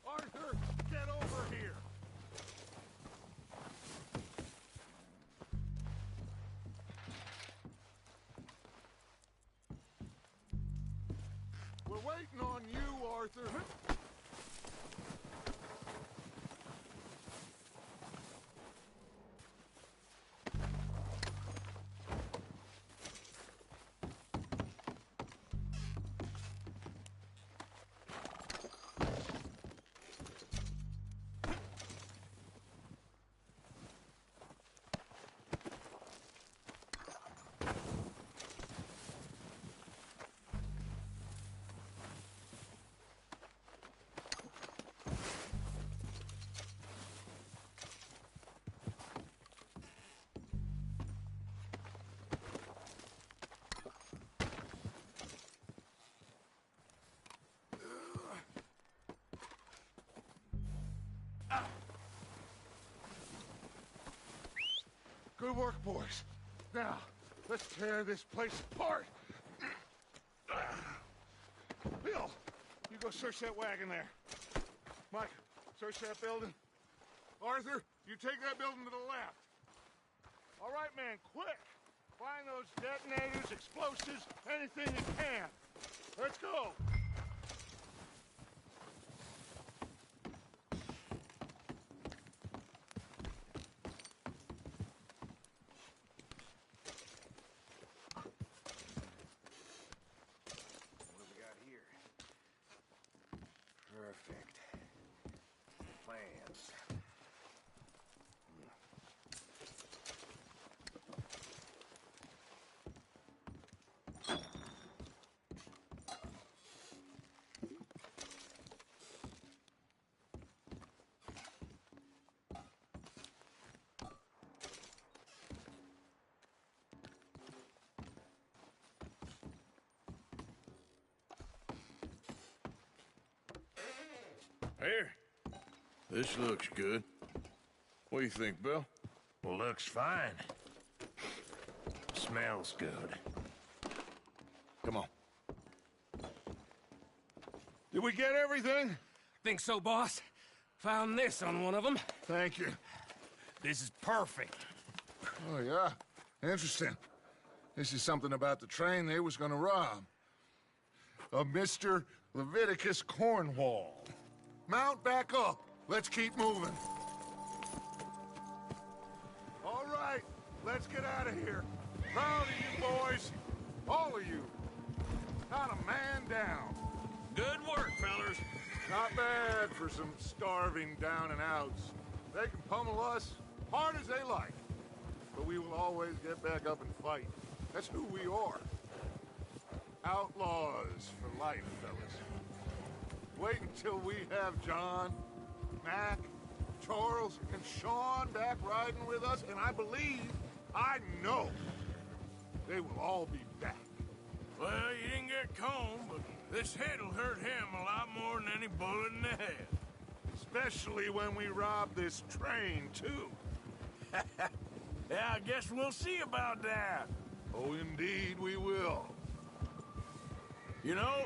Arthur, get over here! We're waiting on you, Arthur. Good work, boys. Now, let's tear this place apart. Bill, you go search that wagon there. Mike, search that building. Arthur, you take that building to the left. All right, man, quick. Find those detonators, explosives, anything you can. Let's go. Perfect. Plans. Here. This looks good. What do you think, Bill? Well, looks fine. Smells good. Come on. Did we get everything? Think so, boss. Found this on one of them. Thank you. This is perfect. Oh, yeah? Interesting. This is something about the train they was gonna rob. Of Mr. Leviticus Cornwall. Mount back up. Let's keep moving. All right, let's get out of here. Proud of you boys. All of you. Not a man down. Good work, fellers. Not bad for some starving down and outs. They can pummel us hard as they like. But we will always get back up and fight. That's who we are. Outlaws for life, fellas. Wait until we have John, Mac, Charles, and Sean back riding with us, and I know, they will all be back. Well, you didn't get Colm, but this hit'll hurt him a lot more than any bullet in the head. Especially when we rob this train, too. Yeah, I guess we'll see about that. Oh, indeed we will. You know,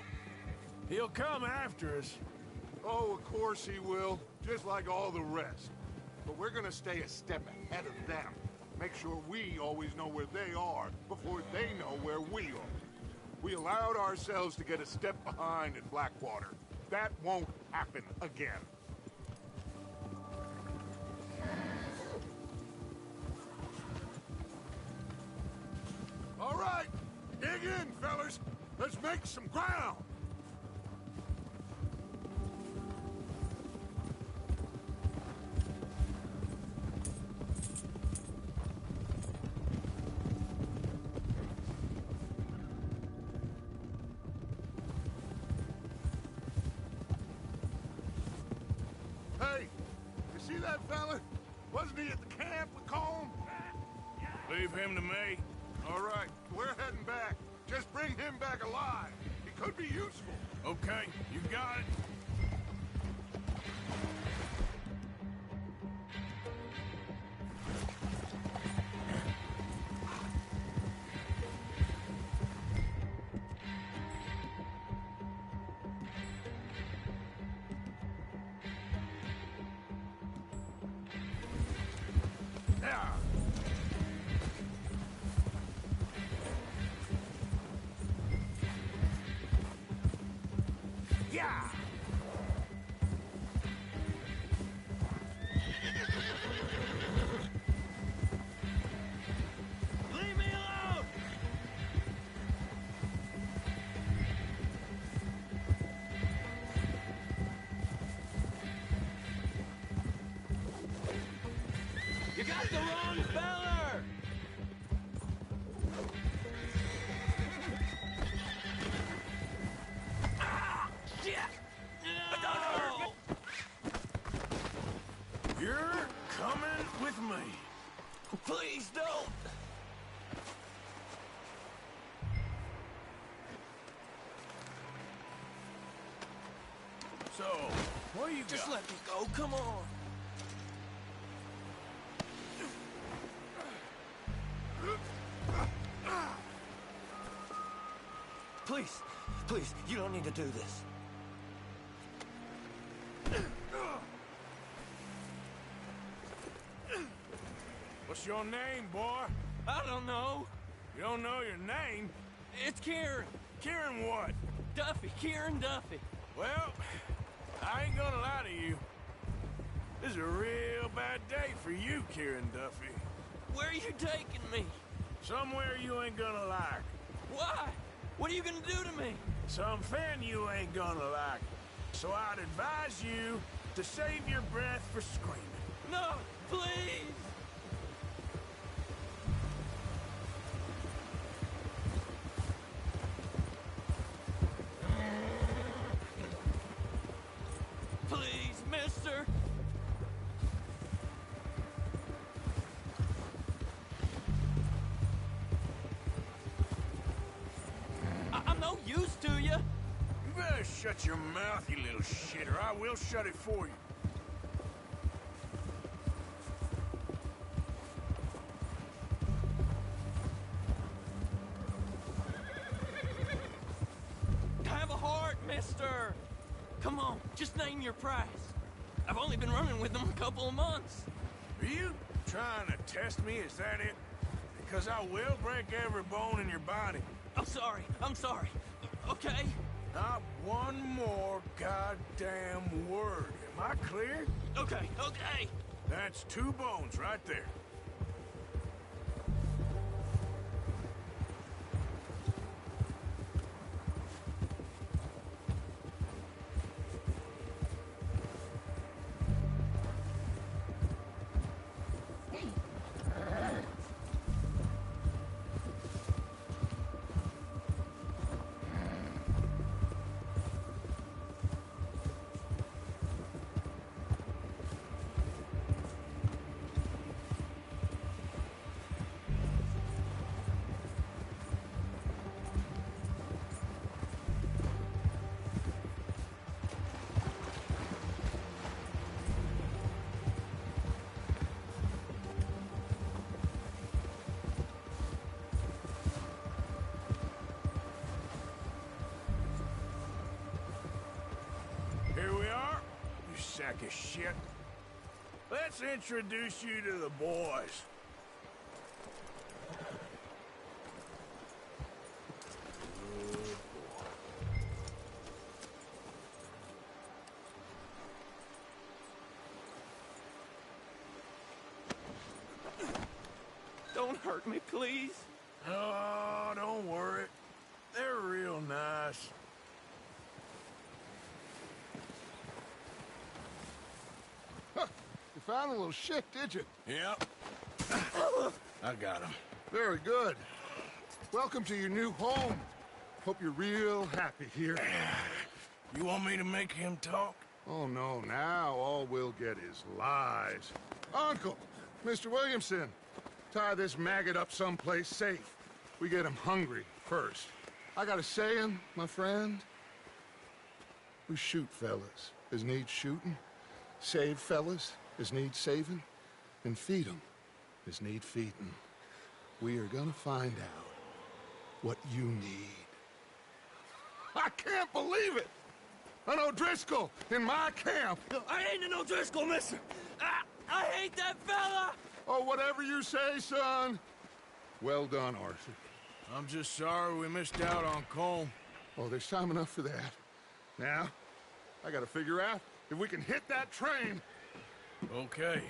he'll come after us. Oh, of course he will, just like all the rest. But we're gonna stay a step ahead of them. Make sure we always know where they are before they know where we are. We allowed ourselves to get a step behind in Blackwater. That won't happen again. All right, dig in, fellas. Let's make some ground. Hey, you see that fella? Wasn't he at the camp with Colm? Leave him to me. All right, we're heading back. Just bring him back alive. He could be useful. Okay, you got it. What you Just got? let me go, come on. Please, please, you don't need to do this. What's your name, boy? I don't know. You don't know your name? It's Kieran. Kieran what? Duffy. Kieran Duffy. Well, I ain't gonna lie to you. This is a real bad day for you, Kieran Duffy. Where are you taking me? Somewhere you ain't gonna like. Why? What are you gonna do to me? Something you ain't gonna like. So I'd advise you to save your breath for screaming. No, please! Please, mister! I'm no use to you! You better shut your mouth, you little shit, or I will shut it for you. Have a heart, mister! Come on, just name your price. I've only been running with them a couple of months. Are you trying to test me? Is that it? Because I will break every bone in your body. I'm sorry. Okay? Not one more goddamn word. Am I clear? Okay. That's 2 bones right there. Here we are, you sack of shit. Let's introduce you to the boys. Don't hurt me, please. Oh, don't worry. They're real nice. You found a little shit, did you? Yep. I got him. Very good. Welcome to your new home. Hope you're real happy here. You want me to make him talk? Oh, no. Now all we'll get is lies. Uncle, Mr. Williamson, tie this maggot up someplace safe. We get him hungry first. I got a saying, my friend. We shoot fellas as need shooting, save fellas as need saving, and feed 'em as need feeding. We are gonna find out what you need. I can't believe it! An O'Driscoll in my camp! I ain't an O'Driscoll, mister! I hate that fella! Oh, whatever you say, son. Well done, Arthur. I'm just sorry we missed out on Colm. Oh, there's time enough for that. Now, I gotta figure out if we can hit that train. Okay.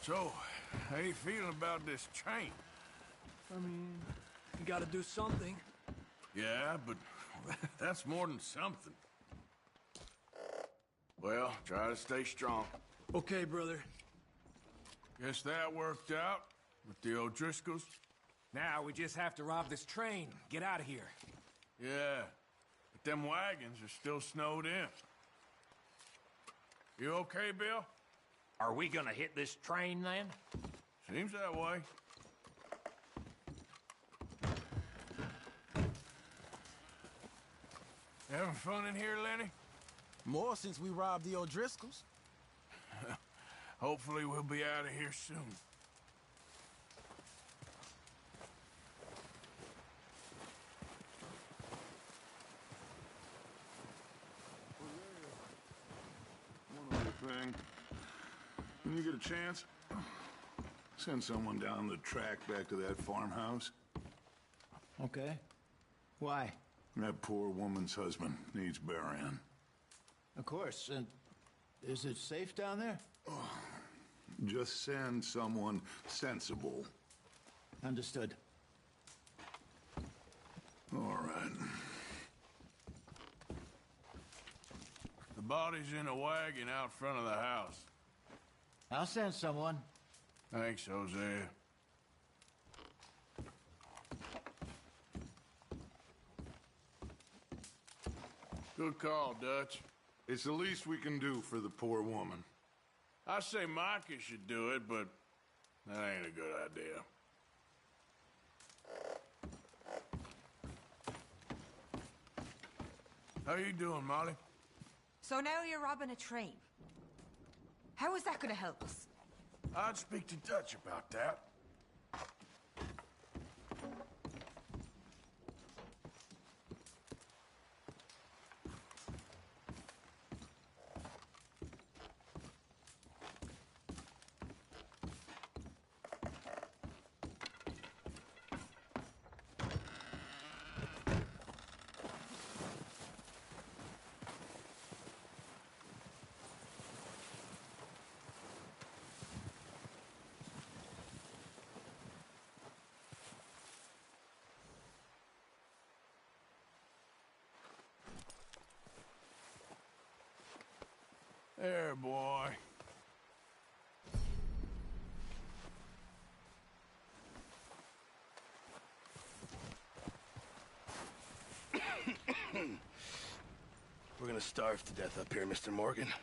So, how you feeling about this train? I mean, you gotta do something. Yeah, but that's more than something. Well, try to stay strong. Okay, brother. Guess that worked out with the O'Driscolls. Now we just have to rob this train, get out of here. Yeah, but them wagons are still snowed in. You okay, Bill? Are we gonna hit this train then? Seems that way. Having fun in here, Lenny? More since we robbed the O'Driscolls. Hopefully we'll be out of here soon. One other thing. When you get a chance, send someone down the track back to that farmhouse. Okay. Why? That poor woman's husband needs burying. Of course. And is it safe down there? Just send someone sensible. Understood. All right. The body's in a wagon out front of the house. I'll send someone. Thanks, Hosea. Good call, Dutch. It's the least we can do for the poor woman. I say Micah should do it, but that ain't a good idea. How you doing, Molly? So now you're robbing a train. How is that gonna help us? I'd speak to Dutch about that. There, boy. We're gonna starve to death up here, Mr. Morgan.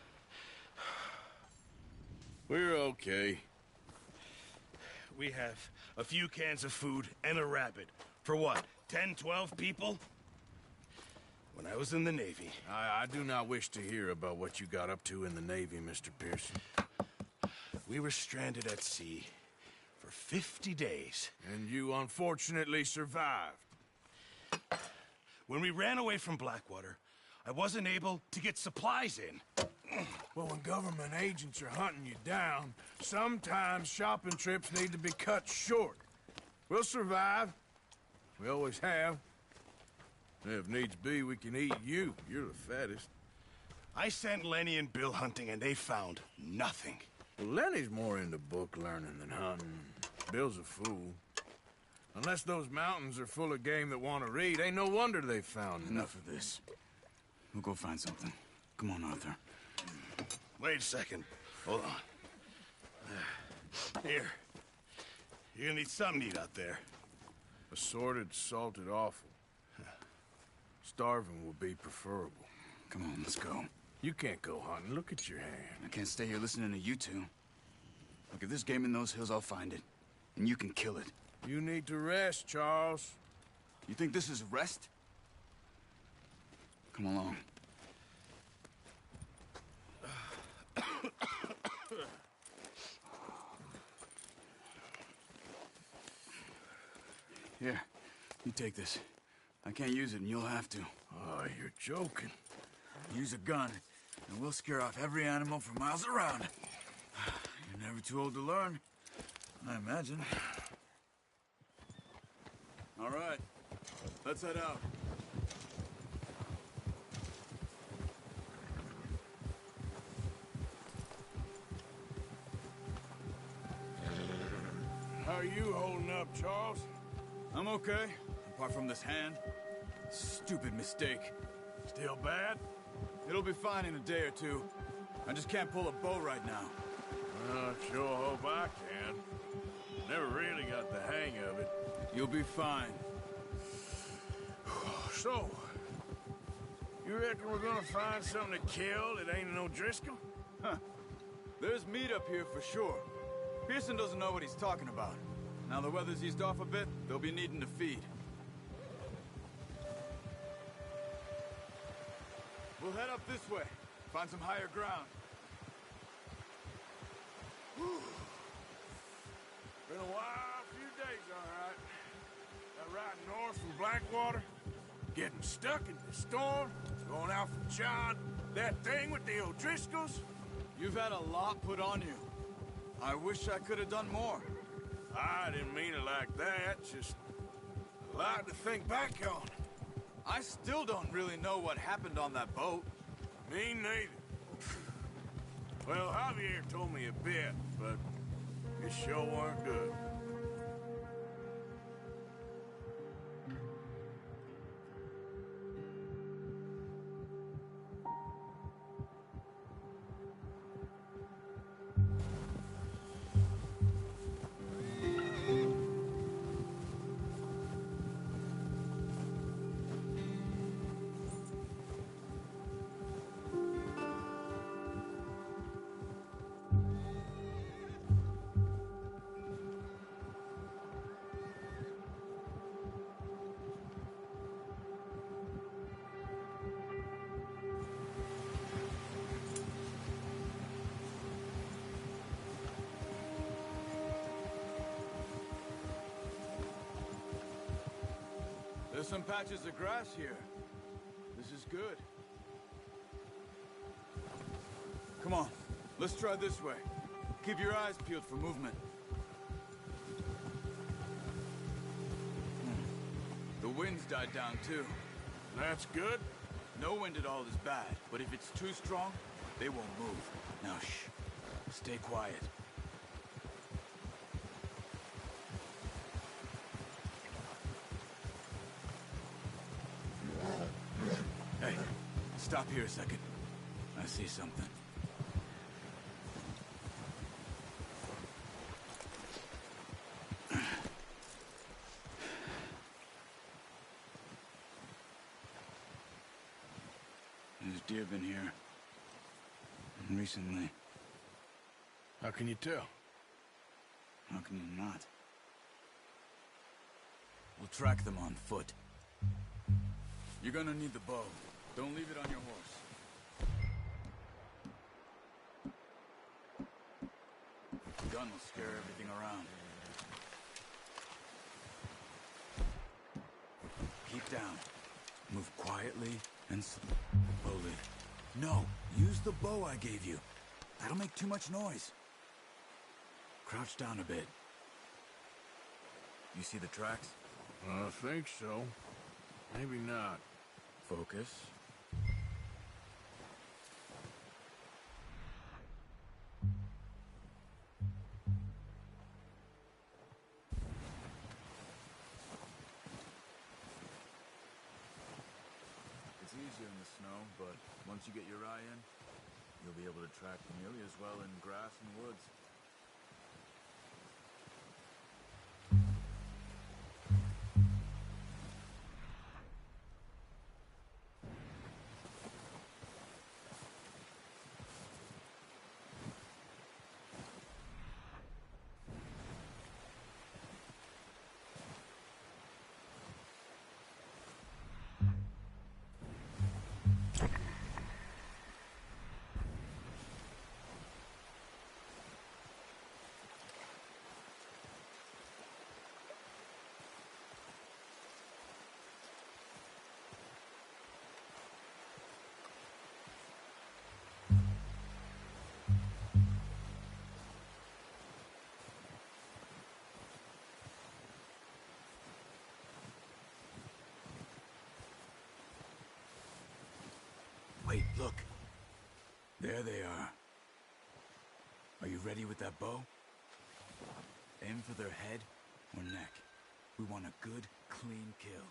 We're okay. We have a few cans of food and a rabbit. For what, 10, 12 people? When I was in the Navy... I do not wish to hear about what you got up to in the Navy, Mr. Pearson. We were stranded at sea for 50 days. And you unfortunately survived. When we ran away from Blackwater, I wasn't able to get supplies in. Well, when government agents are hunting you down, sometimes shopping trips need to be cut short. We'll survive. We always have. If needs be, we can eat you. You're the fattest. I sent Lenny and Bill hunting, and they found nothing. Well, Lenny's more into book learning than hunting. Bill's a fool. Unless those mountains are full of game that want to read, ain't no wonder they found Enough of this. We'll go find something. Come on, Arthur. Wait a second. Hold on. Here. You're gonna need something to eat out there. Assorted, salted offal. Starving will be preferable. Come on, let's go. You can't go hunting. Look at your hand. I can't stay here listening to you two. Look, if there's game in those hills, I'll find it. And you can kill it. You need to rest, Charles. You think this is rest? Come along. Here, you take this. I can't use it, and you'll have to. Oh, you're joking. Use a gun, and we'll scare off every animal for miles around. You're never too old to learn, I imagine. All right, let's head out. are you holding up, Charles? I'm okay, apart from this hand. Stupid mistake. Still bad? It'll be fine in a day or two. I just can't pull a bow right now. I sure hope I can. Never really got the hang of it. You'll be fine. So, you reckon we're gonna find something to kill that ain't no Driscoll? Huh. There's meat up here for sure. Pearson doesn't know what he's talking about. Now the weather's eased off a bit, they'll be needing to feed. We'll head up this way. Find some higher ground. Been a wild few days, all right. That ride north from Blackwater, getting stuck in the storm, going out from John, that thing with the O'Driscolls. You've had a lot put on you. I wish I could have done more. I didn't mean it like that, just a lot to think back on. I still don't really know what happened on that boat. Me neither. Well, Javier told me a bit, but it sure weren't good. There's some patches of grass here. This is good. Come on, let's try this way. Keep your eyes peeled for movement. The wind's died down too. That's good. No wind at all is bad, but if it's too strong, they won't move. Now shh, stay quiet. Hey, stop here a second. I see something. There's deer been here. Recently. How can you tell? How can you not? We'll track them on foot. You're gonna need the bow. Don't leave it on your horse. The gun will scare everything around. Keep down. Move quietly and slowly. No, use the bow I gave you. That'll make too much noise. Crouch down a bit. You see the tracks? I think so. Maybe not. Focus. It's easier in the snow, but once you get your eye in, you'll be able to track nearly as well in grass and woods. Wait, look. There they are. Are you ready with that bow? Aim for their head or neck. We want a good, clean kill.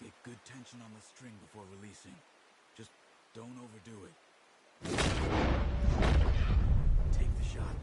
Get good tension on the string before releasing. Just don't overdo it. Take the shot.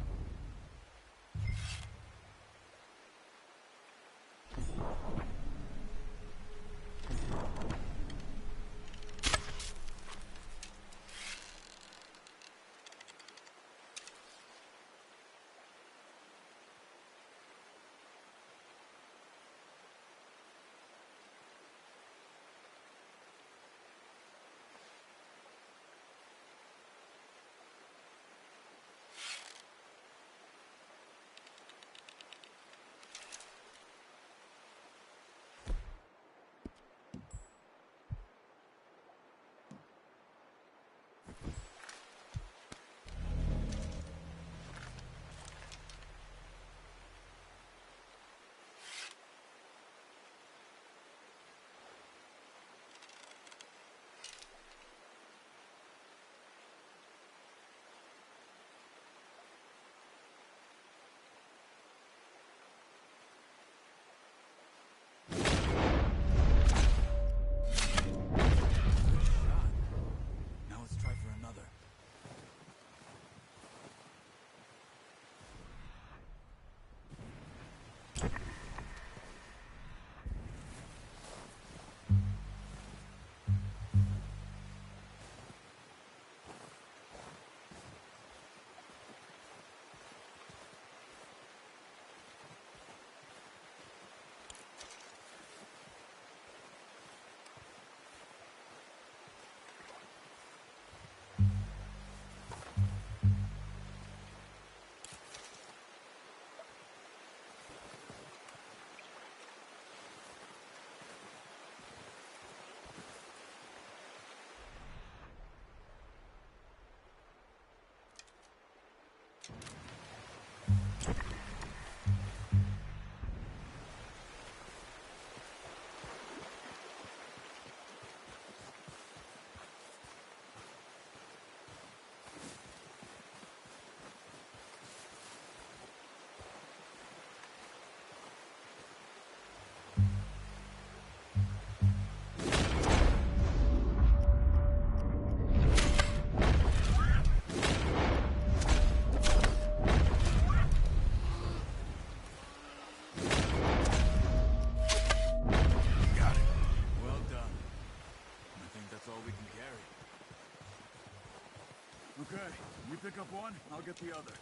Okay, you pick up one, I'll get the other.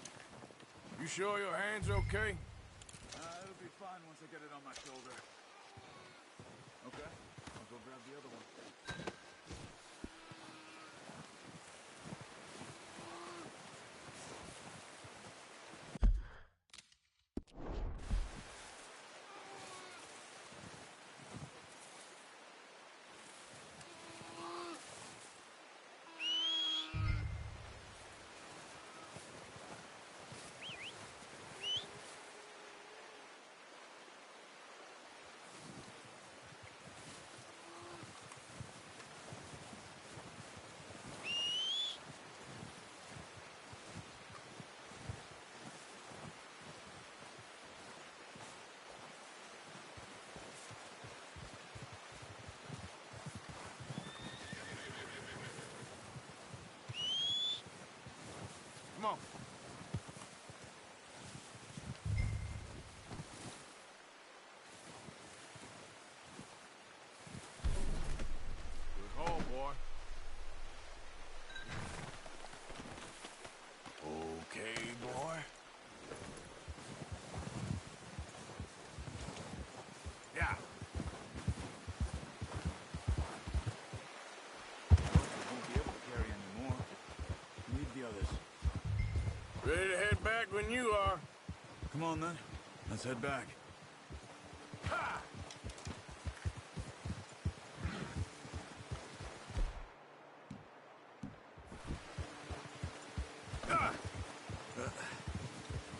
You sure your hand's okay? It'll be fine once I get it on my shoulder. Okay, I'll go grab the other one. Come on. Good haul, boy. Okay, boy. Yeah. Won't be able to carry any more. Need the others. Ready to head back when you are. Come on, then. Let's head back. Ha!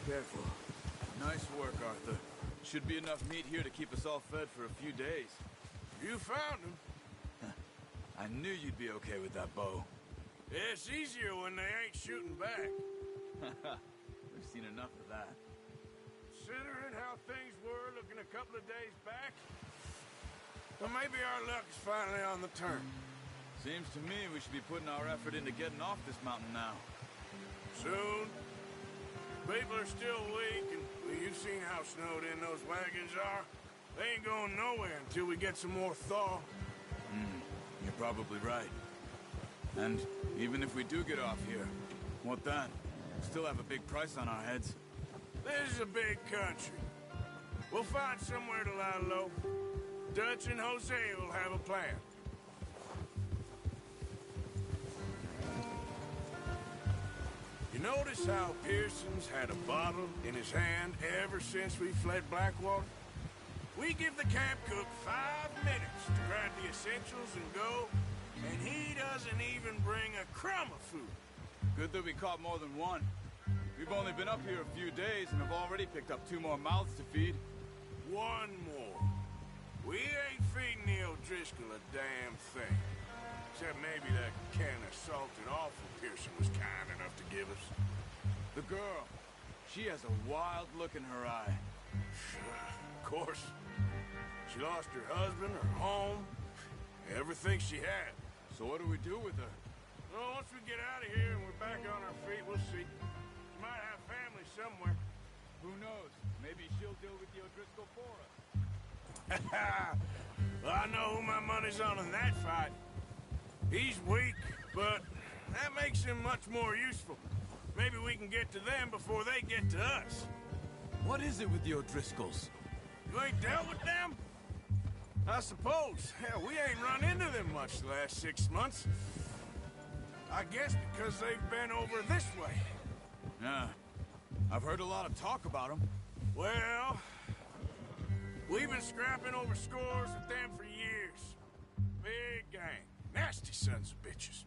Careful. Nice work, Arthur. Should be enough meat here to keep us all fed for a few days. You found him. I knew you'd be okay with that bow. Yeah, it's easier when they ain't shooting back. We've seen enough of that. considering how things were looking a couple of days back, well, maybe our luck is finally on the turn. Seems to me we should be putting our effort into getting off this mountain now. Soon. People are still weak, and well, you've seen how snowed in those wagons are. They ain't going nowhere until we get some more thaw. You're probably right. And even if we do get off here, what then? We still have a big price on our heads. This is a big country. We'll find somewhere to lie low. Dutch and Hosea will have a plan. You notice how Pearson's had a bottle in his hand ever since we fled Blackwater? We give the camp cook 5 minutes to grab the essentials and go, and he doesn't even bring a crumb of food. Good that we caught more than one. We've only been up here a few days and have already picked up 2 more mouths to feed. 1 more. We ain't feeding the O'Driscoll a damn thing. Except maybe that can of salted offal Pearson was kind enough to give us. The girl. She has a wild look in her eye. Of course. She lost her husband, her home, everything she had. So what do we do with her? Well, once we get out of here and we're back on our feet, we'll see. She might have family somewhere. Who knows? Maybe she'll deal with the O'Driscoll for us. Well, I know who my money's on in that fight. He's weak, but that makes him much more useful. Maybe we can get to them before they get to us. What is it with the O'Driscolls? You ain't dealt with them? I suppose. Hell, we ain't run into them much the last 6 months. I guess because they've been over this way. Yeah. I've heard a lot of talk about them. Well, we've been scrapping over scores with them for years. Big gang. Nasty sons of bitches.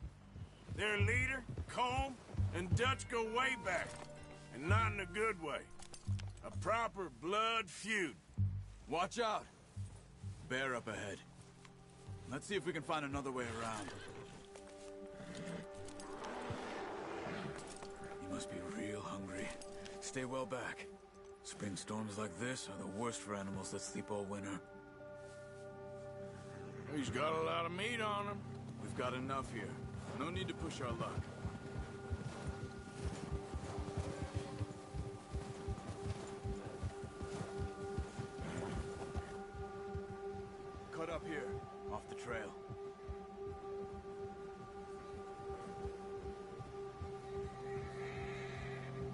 Their leader, Colm, and Dutch go way back. And not in a good way. A proper blood feud. Watch out. Bear up ahead. Let's see if we can find another way around. You must be real hungry. Stay well back. Spring storms like this are the worst for animals that sleep all winter. He's got a lot of meat on him. We've got enough here. No need to push our luck. Cut up here, off the trail.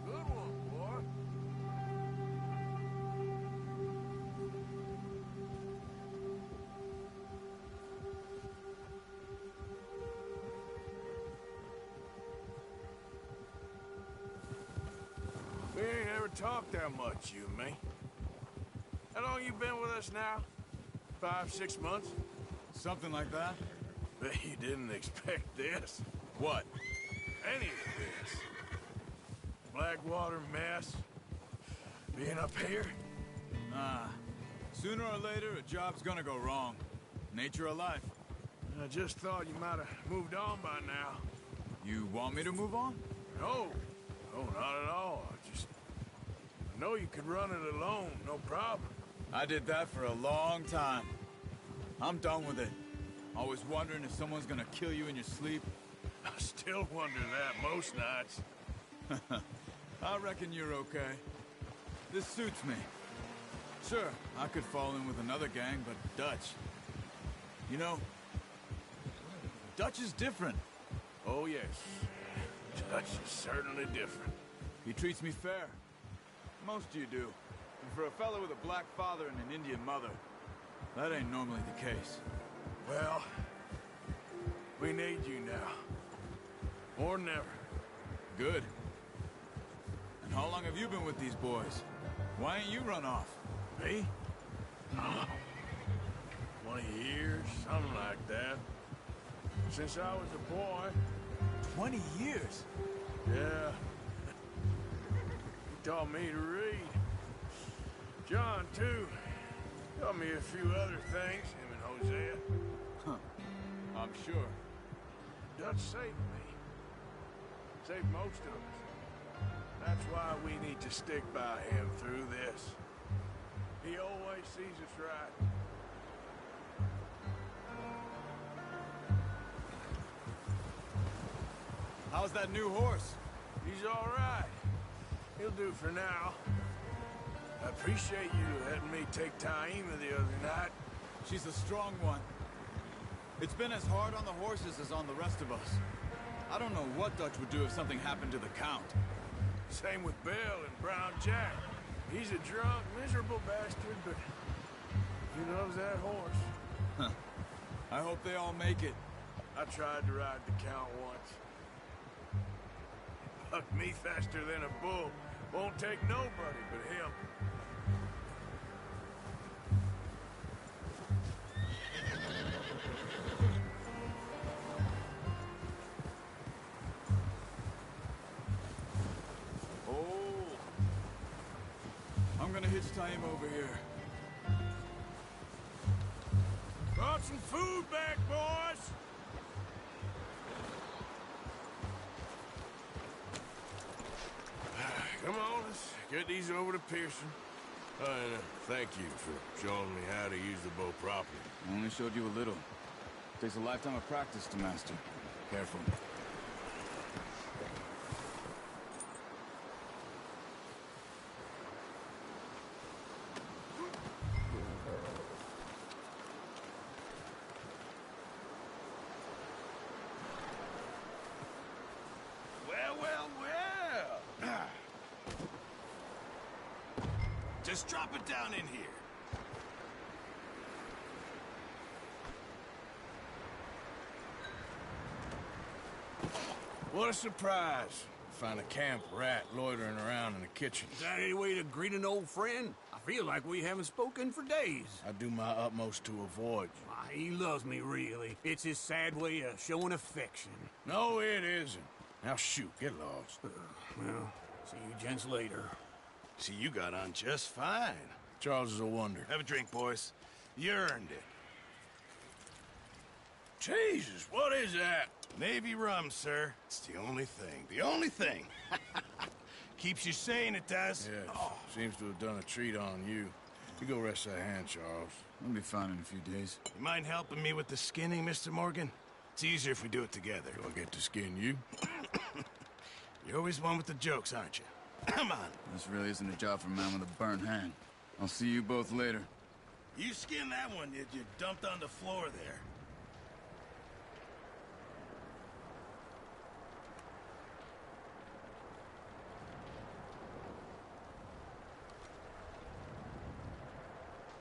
Good one, boy. We ain't ever talked that much, you and me. How long you been with us now? 5, 6 months? Something like that. Bet you didn't expect this. What? Any of this. Blackwater mess. Being up here? Nah. Sooner or later, a job's gonna go wrong. Nature of life. I just thought you might have moved on by now. You want me to move on? No. No, not at all. I know you could run it alone, no problem. I did that for a long time. I'm done with it. Always wondering if someone's gonna kill you in your sleep. I still wonder that most nights. I reckon you're okay. This suits me. Sure, I could fall in with another gang, but Dutch... You know, Dutch is different. Oh, yes. Dutch is certainly different. He treats me fair. Most of you do. And for a fellow with a black father and an Indian mother, that ain't normally the case. Well, we need you now. More than ever. Good. And how long have you been with these boys? Why ain't you run off? Me? 20 years, something like that. Since I was a boy. 20 years? Yeah. He taught me to read. John, too. Taught me a few other things, him and Hosea. Huh. I'm sure. Dutch saved me. Saved most of us. That's why we need to stick by him through this. He always sees us right. How's that new horse? He's all right. He'll do for now. I appreciate you letting me take Taima the other night. She's a strong one. It's been as hard on the horses as on the rest of us. I don't know what Dutch would do if something happened to the Count. Same with Bill and Brown Jack. He's a drunk, miserable bastard, but he loves that horse. Huh. I hope they all make it. I tried to ride the Count once. Bucked me faster than a bull. Won't take nobody but him. I'm gonna hitch Taima over here. Brought some food back, boys! Come on, let's get these over to Pearson. And thank you for showing me how to use the bow properly. I only showed you a little. Takes a lifetime of practice to master. Careful. Just drop it down in here. What a surprise. Find a camp rat loitering around in the kitchen. Is that any way to greet an old friend? I feel like we haven't spoken for days. I do my utmost to avoid you. He loves me, really. It's his sad way of showing affection. No, it isn't. Now shoot, get lost. Well, see you gents later. See, you got on just fine. Charles is a wonder. Have a drink, boys. You earned it. Jesus, what is that? Navy rum, sir. It's the only thing. The only thing. Keeps you sane, it does. Yes. Oh. Seems to have done a treat on you. You go rest that hand, Charles. I'll be fine in a few days. You mind helping me with the skinning, Mr. Morgan? It's easier if we do it together. Do I get to skin you? You're always one with the jokes, aren't you? Come on. This really isn't a job for a man with a burnt hand. I'll see you both later. You skinned that one you dumped on the floor there.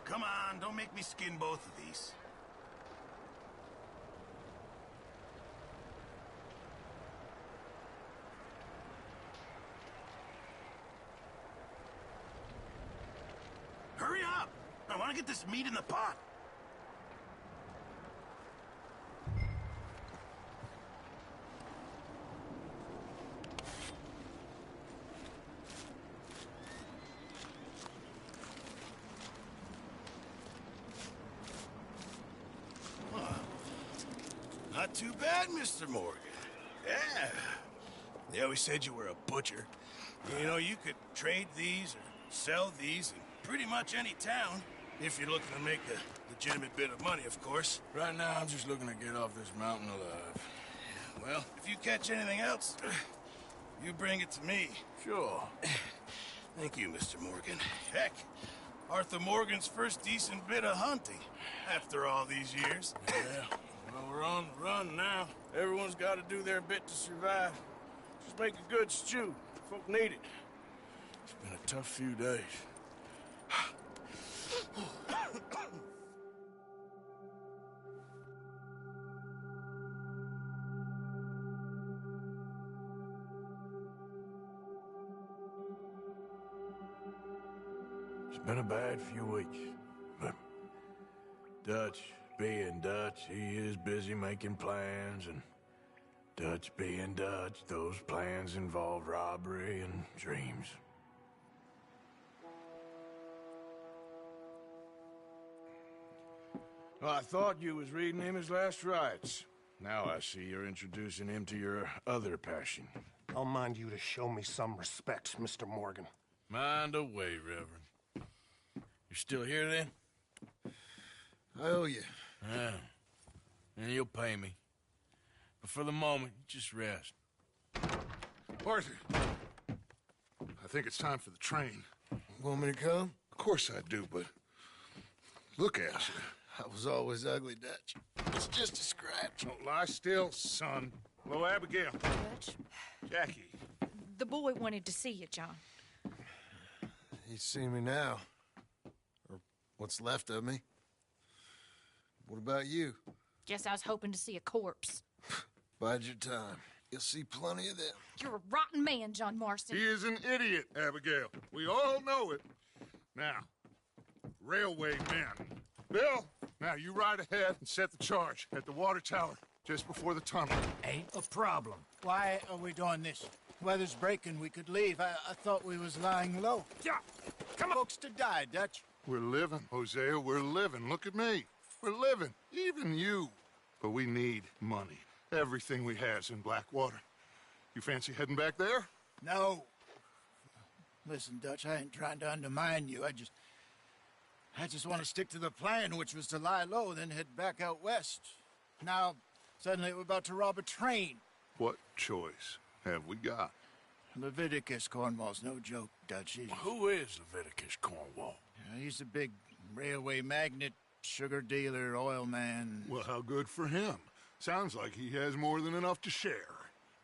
Come on, don't make me skin both of these. Hurry up! I want to get this meat in the pot. Not too bad, Mr. Morgan. Yeah. They always said you were a butcher. You know, you could trade these or sell these in pretty much any town. If you're looking to make a legitimate bit of money, of course. Right now, I'm just looking to get off this mountain alive. Well, if you catch anything else, you bring it to me. Sure. Thank you, Mr. Morgan. Heck, Arthur Morgan's first decent bit of hunting after all these years. Yeah. Well, we're on the run now. Everyone's got to do their bit to survive. Just make a good stew. Folk need it. It's been a tough few days. It's been a bad few weeks, but Dutch being Dutch, he is busy making plans, and Dutch being Dutch, those plans involve robbery and dreams. Well, I thought you was reading him his last rites. Now I see you're introducing him to your other passion, I'll mind you to show me some respect, Mr. Morgan. Mind away, Reverend. You still here, then? I owe you. Yeah. And you'll pay me. But for the moment, just rest. Arthur, I think it's time for the train. Want me to come? Of course I do, but look at you. I was always ugly, Dutch. It's just a scratch. Don't lie still, son. Hello, Abigail. Dutch, Jackie. the boy wanted to see you, John. He's seen me now. Or what's left of me. What about you? Guess I was hoping to see a corpse. Bide your time. You'll see plenty of them. You're a rotten man, John Marston. He is an idiot, Abigail. We all know it. Now, railway men. Bill, now you ride ahead and set the charge at the water tower just before the tunnel. Ain't a problem. Why are we doing this? Weather's breaking. We could leave. I thought we was lying low. Yeah, come on. Folks to die, Dutch. We're living, Hosea. We're living. Look at me. We're living. Even you. But we need money. Everything we has in Blackwater. You fancy heading back there? No. Listen, Dutch, I ain't trying to undermine you. I just want to stick to the plan, which was to lie low, then head back out west. Now, suddenly we're about to rob a train. What choice have we got? Leviticus Cornwall's no joke, Dutch. Who is Leviticus Cornwall? He's a big railway magnate, sugar dealer, oil man. Well, how good for him. Sounds like he has more than enough to share.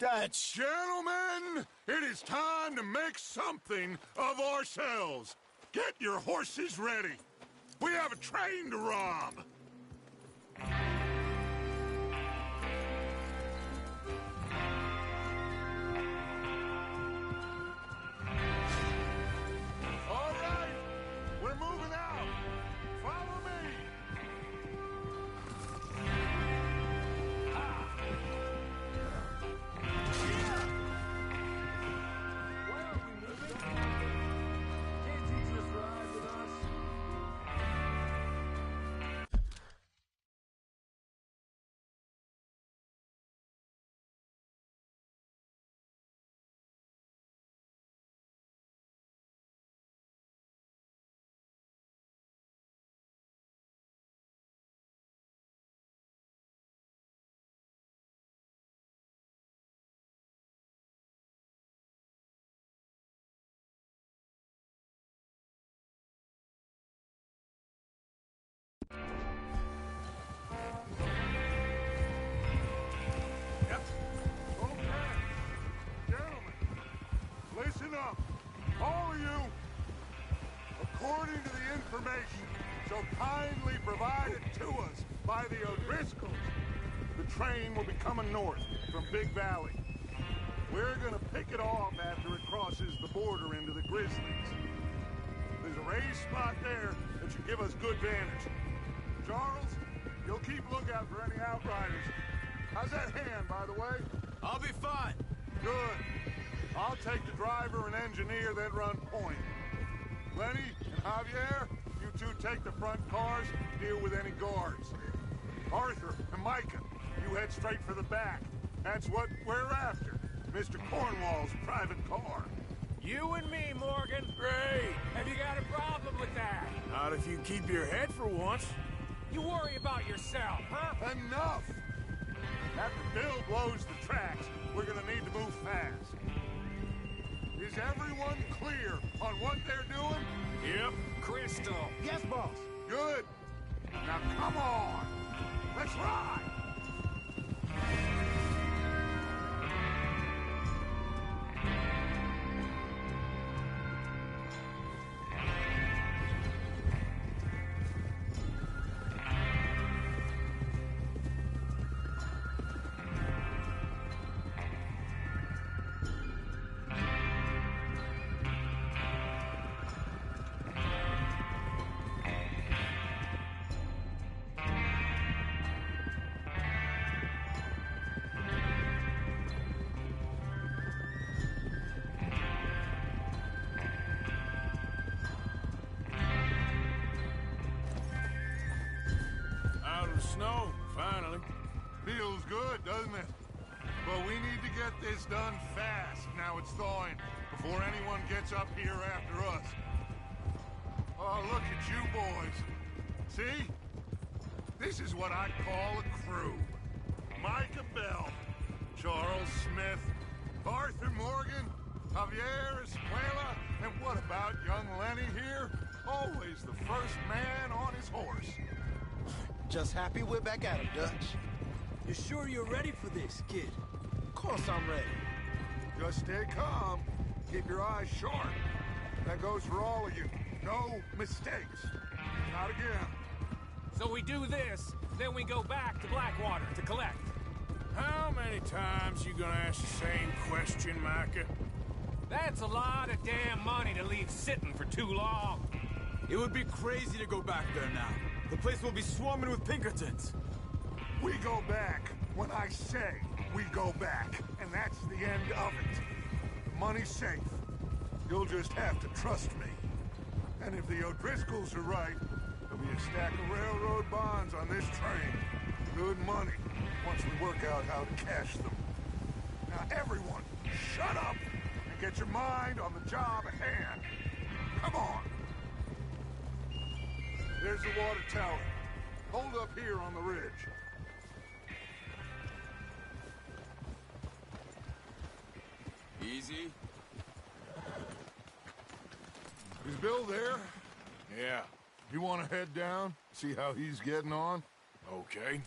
Dutch! Gentlemen, it is time to make something of ourselves. Get your horses ready. We have a train to rob. All right, we're moving out. Follow me. Listen up, all of you. According to the information so kindly provided to us by the O'Driscolls, the train will be coming north from Big Valley. We're gonna pick it off after it crosses the border into the Grizzlies. There's a raised spot there that should give us good vantage. Charles, you'll keep lookout for any outriders. How's that hand, by the way? I'll be fine. Good. I'll take the driver and engineer, then run point. Lenny and Javier, you two take the front cars, deal with any guards. Arthur and Micah, you head straight for the back. That's what we're after. Mr. Cornwall's private car. You and me, Morgan. Great. Have you got a problem with that? Not if you keep your head for once. You worry about yourself, huh? Enough! After Bill blows the tracks, we're gonna need to move fast. Is everyone clear on what they're doing? Yep. Crystal. Yes, boss. Good. Now come on. Let's ride. Out of the snow, finally. Feels good, doesn't it? But we need to get this done fast. Now it's thawing, before anyone gets up here after us. Oh, look at you boys. See? This is what I call a crew. Micah Bell, Charles Smith, Arthur Morgan, Javier Escuela, and what about young Lenny here? Always the first man on his horse. Just happy we're back at him, Dutch. You sure you're ready for this, kid? Of course I'm ready. Just stay calm. Keep your eyes sharp. That goes for all of you. No mistakes. Not again. So we do this, then we go back to Blackwater to collect. How many times you gonna ask the same question, Micah? That's a lot of damn money to leave sitting for too long. It would be crazy to go back there now. The place will be swarming with Pinkertons. We go back when I say we go back, and that's the end of it. The money's safe. You'll just have to trust me. And if the O'Driscolls are right, there'll be a stack of railroad bonds on this train. Good money, once we work out how to cash them. Now everyone, shut up and get your mind on the job at hand. Come on. There's the water tower. Hold up here on the ridge. Easy. Is Bill there? Yeah. You want to head down? See how he's getting on? Okay.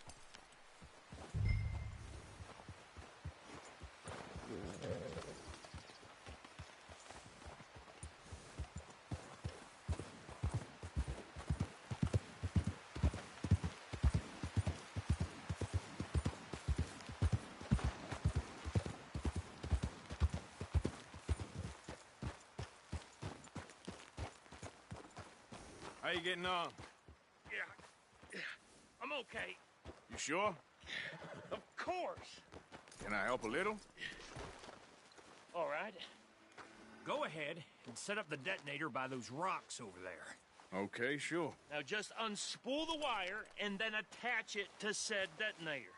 How you getting on? Yeah, I'm okay. You sure? Of course. Can I help a little? All right. Go ahead and set up the detonator by those rocks over there. Okay, sure. Now just unspool the wire and then attach it to said detonator.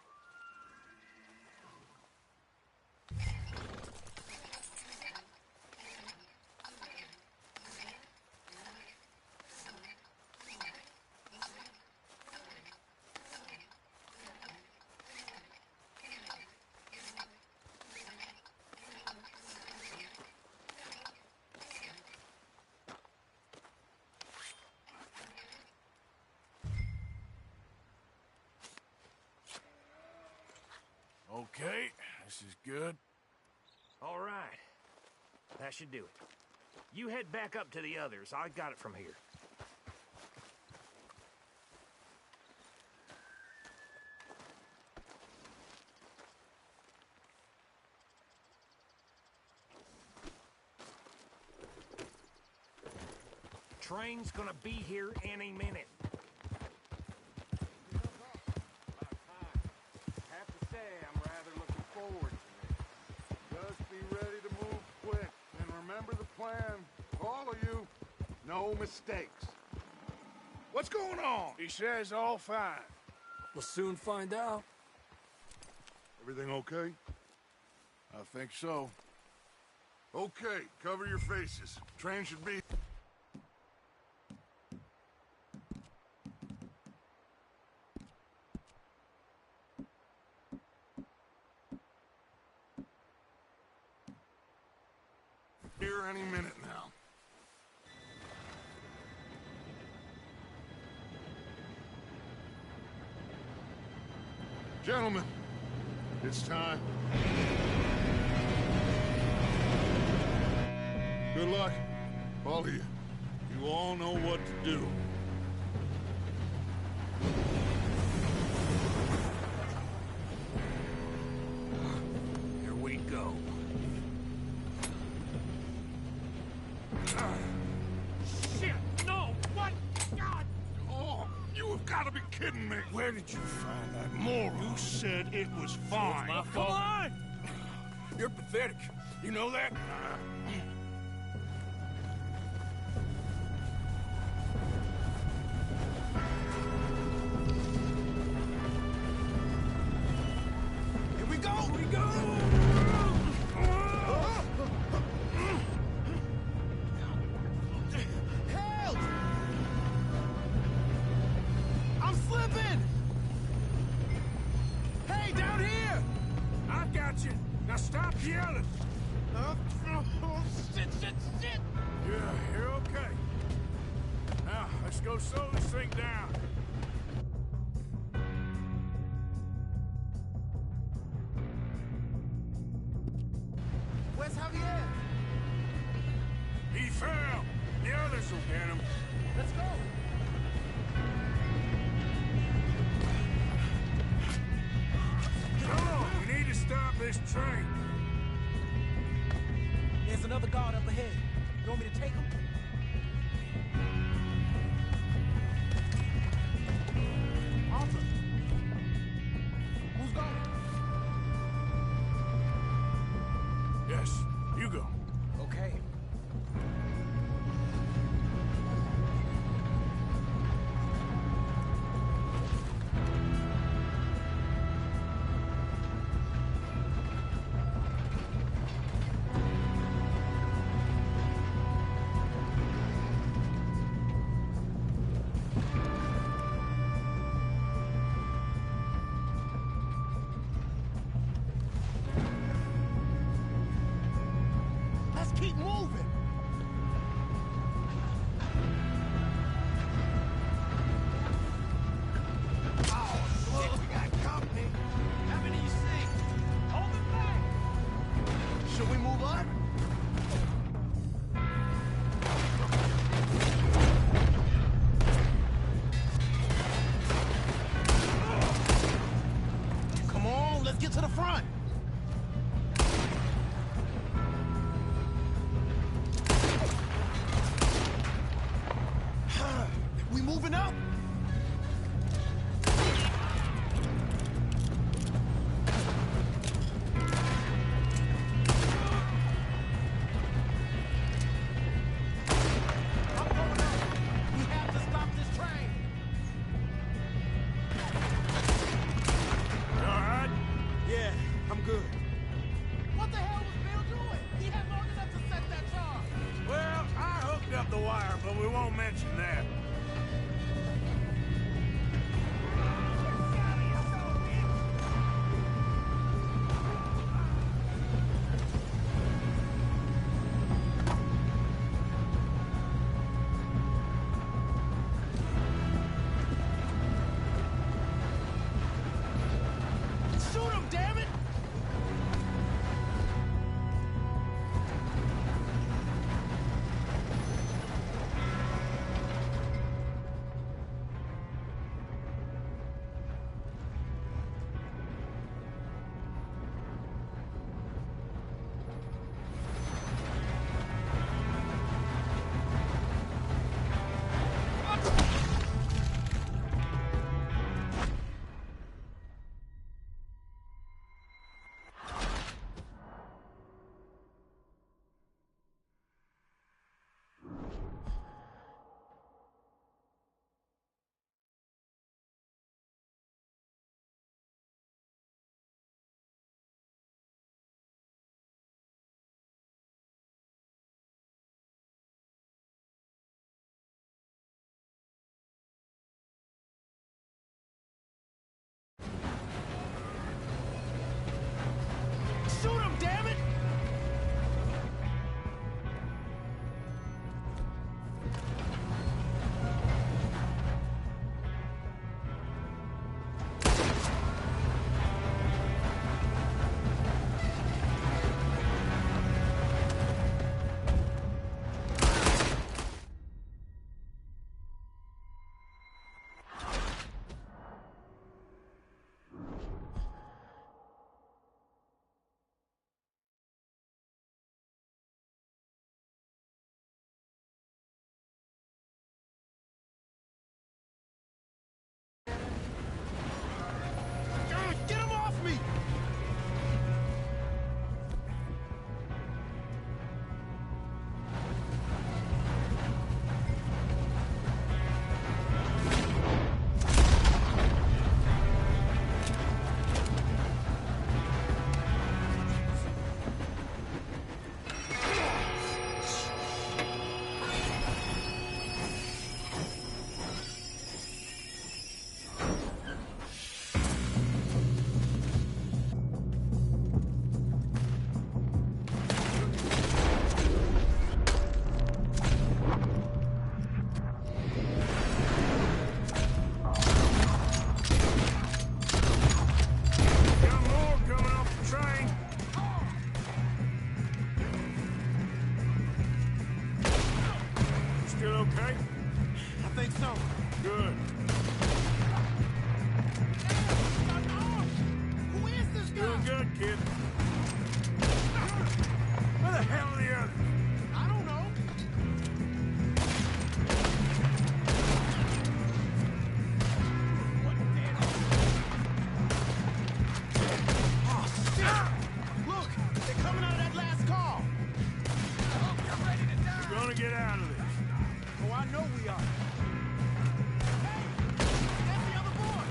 Okay, this is good. All right. That should do it. You head back up to the others. I got it from here. Train's gonna be here any minute. Just be ready to move quick. And remember the plan. All of you, no mistakes. What's going on? He says all fine. We'll soon find out. Everything okay? I think so. Okay, cover your faces. Train should be... here any minute now. Gentlemen, it's time. Good luck, all of you. You all know what to do. Here we go. Shit, no! What? God! Oh, you have got to be kidding me. Where did you find that moron? You said it was fine. My fault. Come on! You're pathetic. You know that? Here we go! Here we go! go slow this thing down. Where's Javier? He fell. The others will get him. Let's go. Come on, we need to stop this train. There's another guard up ahead. You want me to take him? Arthur. Who's going? Yes, you go. Okay. Keep moving! Oh, shit, we got company. How many you see? Hold it back! Should we move on? Come on, let's get to the front! We moving up? I'm going up. We have to stop this train. You all right? Yeah, I'm good. What the hell was Bill doing? He had long enough to set that charge. Well, I hooked up the wire, but we won't mention that. Shoot him, damn it! still okay? I think so. Good. Who is this guy? Doing good, kid. Where the hell are the others? I don't know. Oh, shit! Look, they're coming out of that last car. Oh, you're ready to die. We're gonna get out of this. Oh, I know we are. Hey, that's the other boy.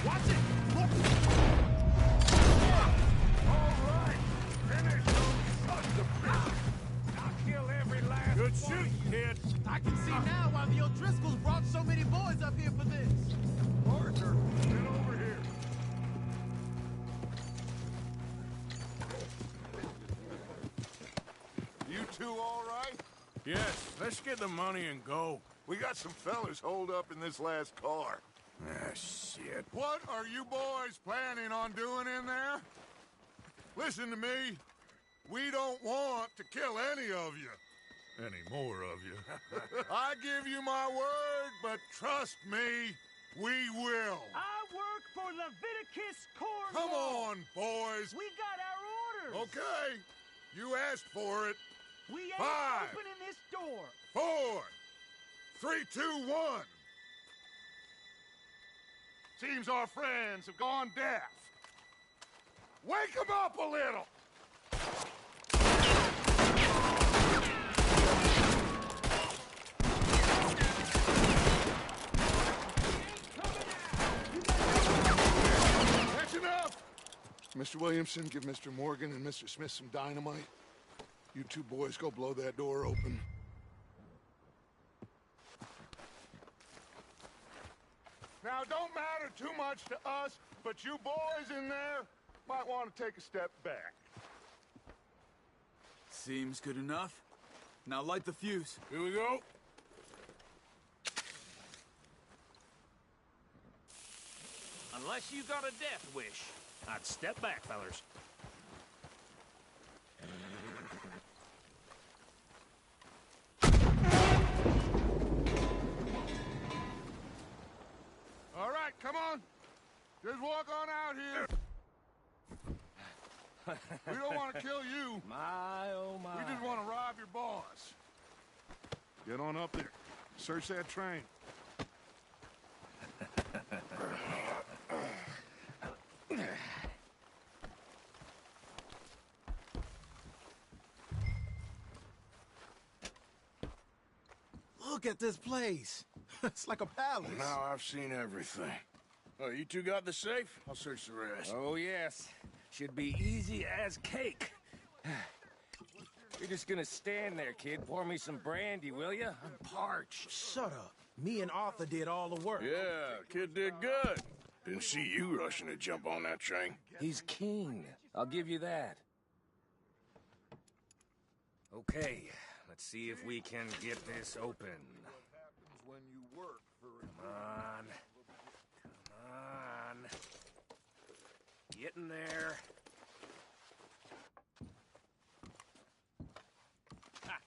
Watch it. Look. All right. Finish those sons of bitches. I'll kill every last Good shooting, kid. I can see now why the O'Driscolls brought so many boys up here for this. Arthur, get over here. You two all right? Yes, let's get the money and go. We got some fellas holed up in this last car. Ah, shit. What are you boys planning on doing in there? Listen to me. We don't want to kill any of you. Any more of you. I give you my word, but trust me, we will. I work for Leviticus Corps. Come on, boys. We got our orders. Okay. You asked for it. We ain't 5, opening this door. 4, 3, 2, 1. Seems our friends have gone deaf. Wake them up a little. That's enough. Mr. Williamson, give Mr. Morgan and Mr. Smith some dynamite. You two boys go blow that door open. Now, don't matter too much to us, but you boys in there might want to take a step back. Seems good enough. Now light the fuse. Here we go. Unless you got a death wish, I'd step back, fellers. All right, come on. Just walk on out here. We don't want to kill you. My, oh my. We just want to rob your boss. Get on up there. Search that train. Look at this place. It's like a palace. Now I've seen everything. Oh, you two got the safe? I'll search the rest. Oh, yes. Should be easy as cake. You're just gonna stand there, kid. Pour me some brandy, will you? I'm parched. Shut up. Me and Arthur did all the work. Yeah, kid did good. Didn't see you rushing to jump on that train. He's keen. I'll give you that. Okay, let's see if we can get this open. When you work for Come on. Come on. Get in there. Ah.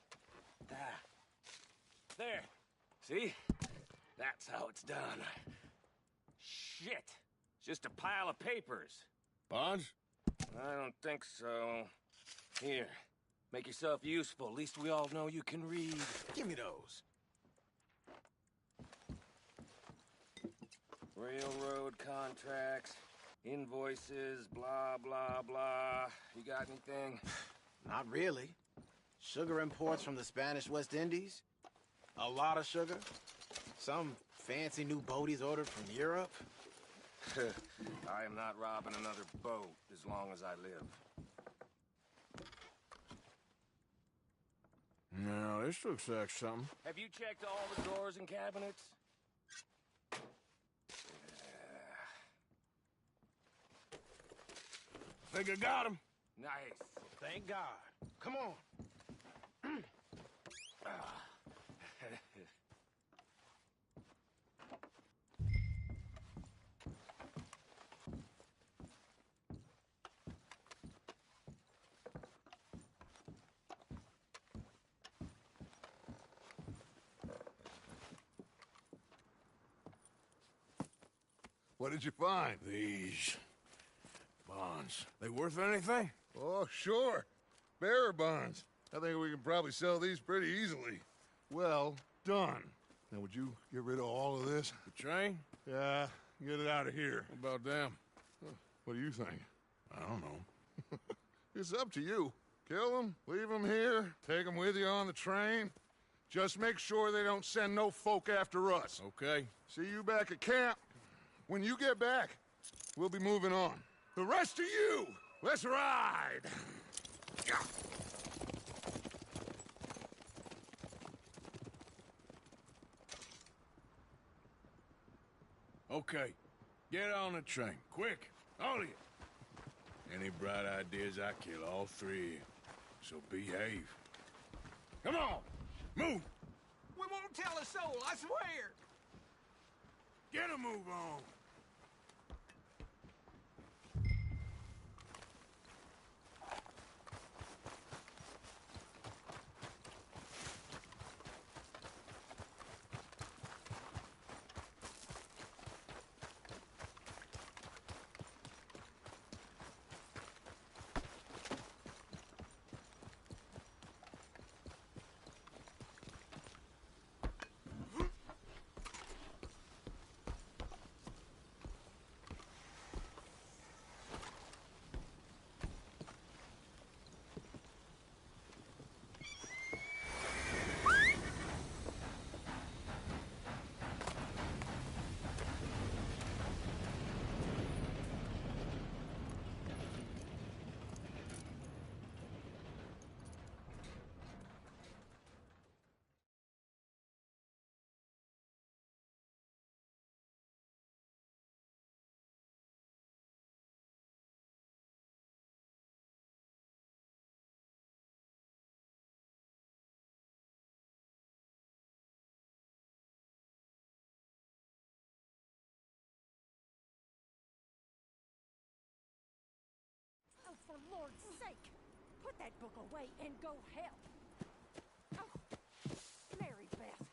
There. See? That's how it's done. Shit. It's just a pile of papers. Bonds? I don't think so. Here. Make yourself useful. At least we all know you can read. Give me those. Railroad contracts, invoices, blah, blah, blah. You got anything? Not really. Sugar imports from the Spanish West Indies. A lot of sugar. Some fancy new boat he's ordered from Europe. I am not robbing another boat as long as I live. No, this looks like something. Have you checked all the drawers and cabinets? Think I got him. Nice. Thank God. Come on. What did you find? These bonds. They worth anything? Oh, sure. Bearer bonds. I think we can probably sell these pretty easily. Well done. Now, would you get rid of all of this? The train? Yeah, get it out of here. What about them? What do you think? I don't know. It's up to you. Kill them, leave them here, take them with you on the train. Just make sure they don't send no folk after us. Okay. See you back at camp. When you get back, we'll be moving on. The rest of you, let's ride! Okay. Get on the train. Quick. All of you. Any bright ideas, I kill all three of you. So behave. Come on! Move! We won't tell a soul, I swear! Get a move on! Oh, for Lord's sake! Put that book away and go help! Oh, Mary Beth.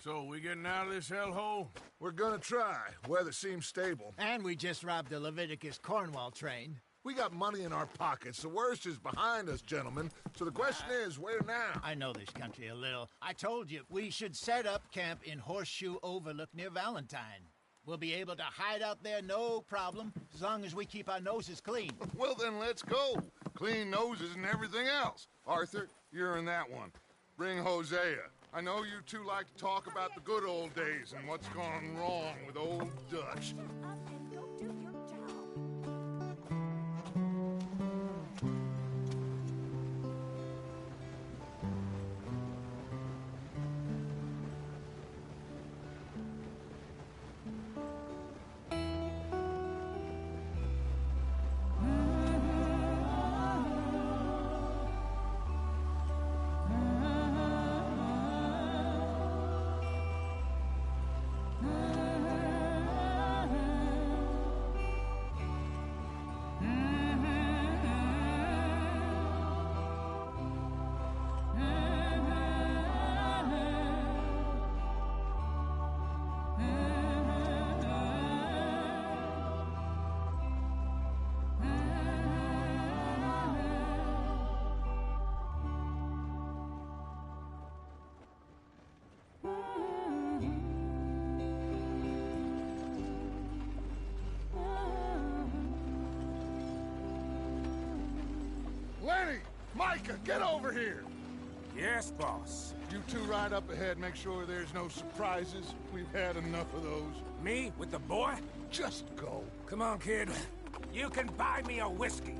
So, we getting out of this hellhole? We're gonna try. Weather seems stable. And we just robbed the Leviticus Cornwall train. We got money in our pockets. The worst is behind us, gentlemen. So the question is, where now? I know this country a little. I told you, we should set up camp in Horseshoe Overlook near Valentine. We'll be able to hide out there no problem, as long as we keep our noses clean. Well, then let's go. Clean noses and everything else. Arthur, you're in that one. Bring Hosea. I know you two like to talk about the good old days and what's gone wrong with old Dutch. Lenny! Micah, get over here! Yes, boss. You two ride up ahead, make sure there's no surprises. We've had enough of those. Me? With the boy? Just go. Come on, kid. You can buy me a whiskey.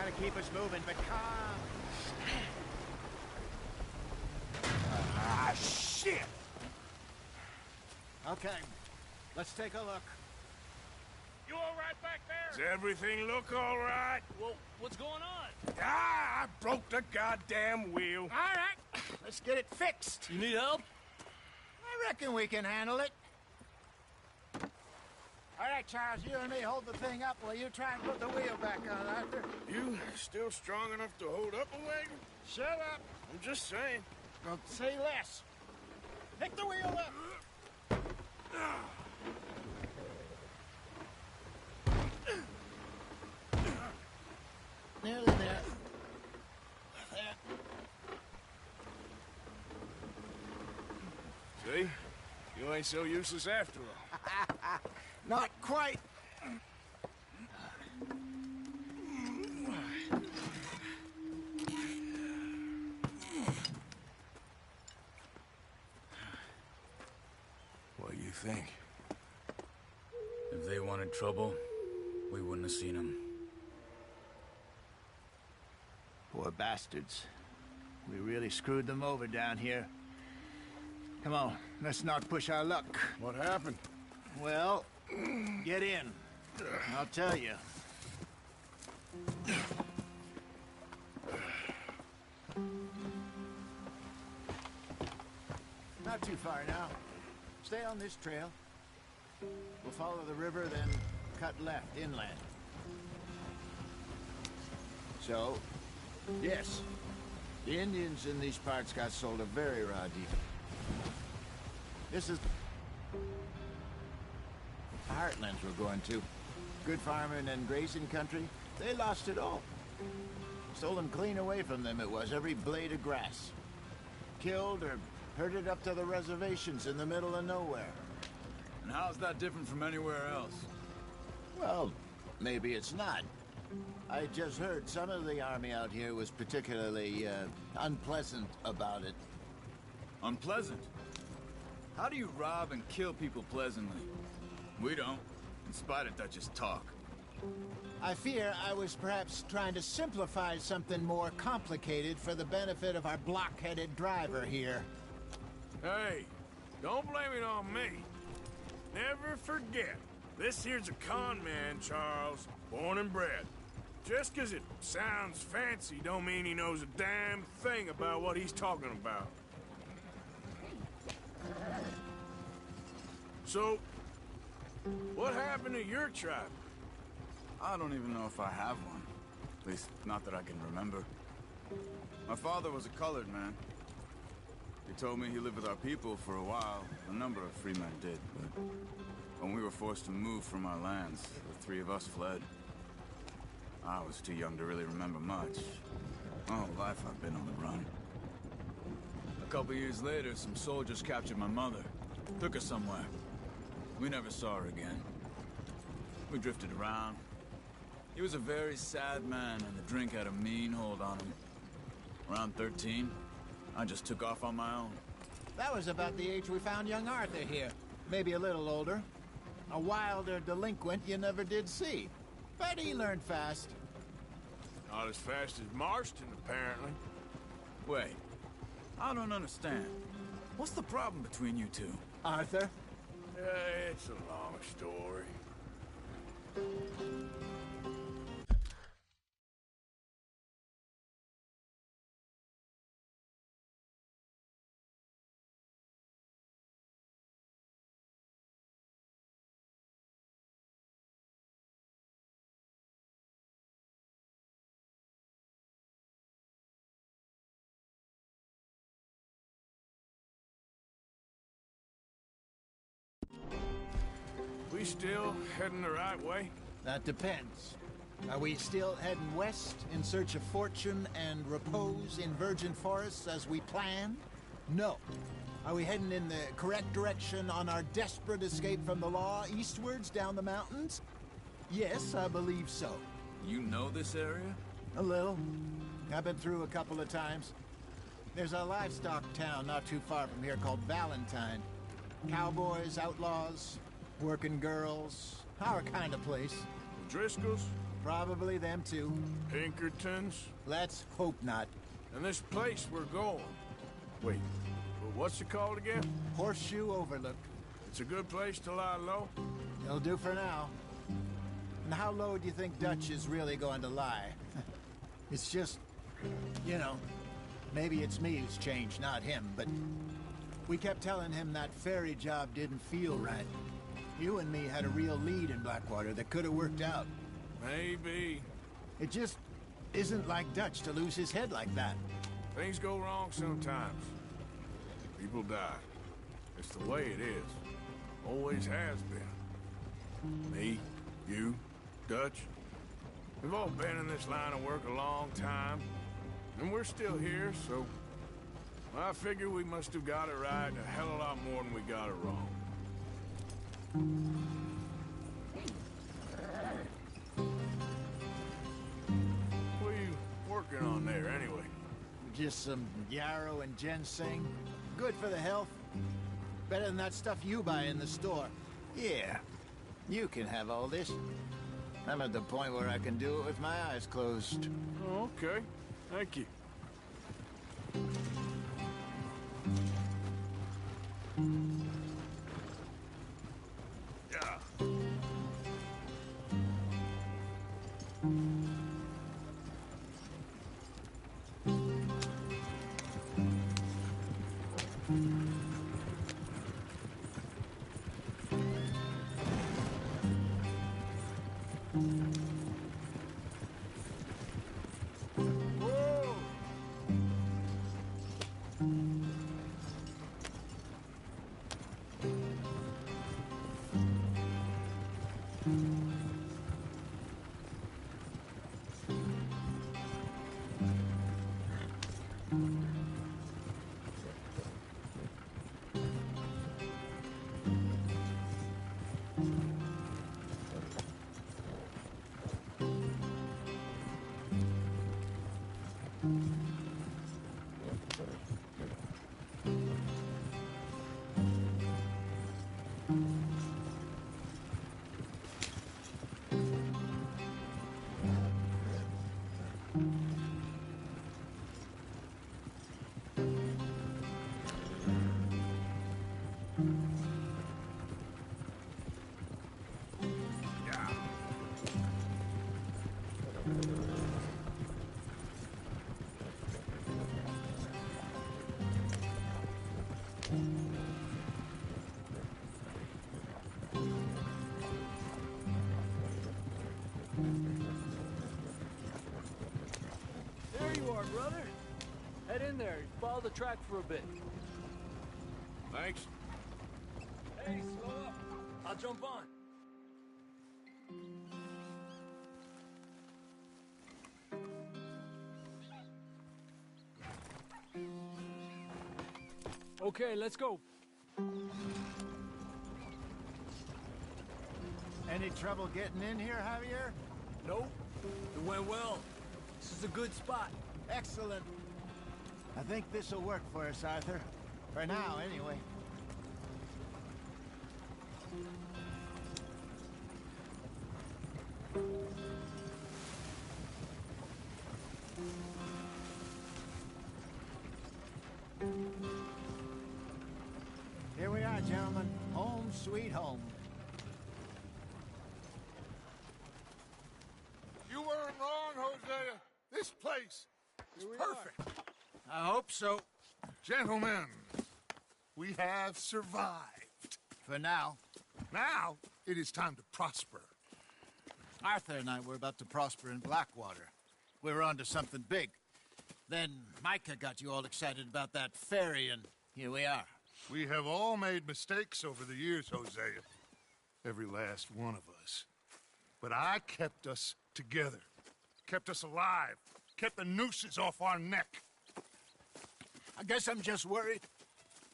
Gotta keep us moving, but calm. Ah, shit! Okay, let's take a look. You all right back there? Does everything look all right? Well, what's going on? Ah, I broke the goddamn wheel. All right, let's get it fixed. You need help? I reckon we can handle it. All right, Charles, you and me hold the thing up while you try and put the wheel back on, Arthur. You still strong enough to hold up a wagon? Shut up. I'm just saying. Don't say less. Pick the wheel up. Nearly there. There. See? You ain't so useless after all. Not quite. What do you think? If they wanted trouble, we wouldn't have seen them. Poor bastards. We really screwed them over down here. Come on, let's not push our luck. What happened? Well, get in. I'll tell you. Not too far now. Stay on this trail. We'll follow the river, then cut left, inland. So, yes, the Indians in these parts got sold a very raw deal. This is the heartlands we're going to. Good farming and grazing country, they lost it all. Stolen clean away from them it was, every blade of grass. Killed or herded up to the reservations in the middle of nowhere. And how's that different from anywhere else? Well, maybe it's not. I just heard some of the army out here was particularly, unpleasant about it. Unpleasant? How do you rob and kill people pleasantly? We don't, in spite of Dutch's talk. I fear I was perhaps trying to simplify something more complicated for the benefit of our block-headed driver here. Hey, don't blame it on me. Never forget, this here's a con man, Charles, born and bred. Just 'cause it sounds fancy don't mean he knows a damn thing about what he's talking about. So, what happened to your tribe? I don't even know if I have one. At least, not that I can remember. My father was a colored man. He told me he lived with our people for a while. A number of free men did, but when we were forced to move from our lands, the three of us fled. I was too young to really remember much. My whole life I've been on the run. A couple years later, some soldiers captured my mother. Took her somewhere. We never saw her again. We drifted around. He was a very sad man, and the drink had a mean hold on him. Around 13, I just took off on my own. That was about the age we found young Arthur here. Maybe a little older. A wilder delinquent you never did see. But he learned fast. Not as fast as Marston, apparently. Wait, I don't understand. What's the problem between you two? Arthur? It's a long story. We still heading the right way? That depends. Are we still heading west in search of fortune and repose in virgin forests as we planned? No. Are we heading in the correct direction on our desperate escape from the law eastwards down the mountains? Yes, I believe so. You know this area? A little. I've been through a couple of times. There's a livestock town not too far from here called Valentine. Cowboys, outlaws, working girls, our kind of place. Driscoll's? Probably them too. Pinkertons? Let's hope not. And this place we're going. Wait, what's it called again? Horseshoe Overlook. It's a good place to lie low? It'll do for now. And how low do you think Dutch is really going to lie? It's just, you know, maybe it's me who's changed, not him, but we kept telling him that ferry job didn't feel right. You and me had a real lead in Blackwater that could have worked out. Maybe. It just isn't like Dutch to lose his head like that. Things go wrong sometimes. People die. It's the way it is. Always has been. Me, you, Dutch. We've all been in this line of work a long time. And we're still here, so... I figure we must have got it right a hell of a lot more than we got it wrong. What are you working on there, anyway? Just some yarrow and ginseng. Good for the health. Better than that stuff you buy in the store. Yeah, you can have all this. I'm at the point where I can do it with my eyes closed. Oh, okay. Thank you. Yeah. There you are, brother. Head in there. Follow the track for a bit. Thanks. Hey, slow up. I'll jump on. Okay, let's go. Any trouble getting in here, Javier? Nope. It went well. This is a good spot. Excellent. I think this'll work for us, Arthur. For now, anyway. Here we are, gentlemen. Home sweet home. You weren't wrong, Hosea. This place is perfect. I hope so. Gentlemen, we have survived. For now. Now, it is time to prosper. Arthur and I were about to prosper in Blackwater. We were onto something big. Then Micah got you all excited about that ferry, and here we are. We have all made mistakes over the years, Hosea. Every last one of us. But I kept us together. Kept us alive. Kept the nooses off our neck. I guess I'm just worried.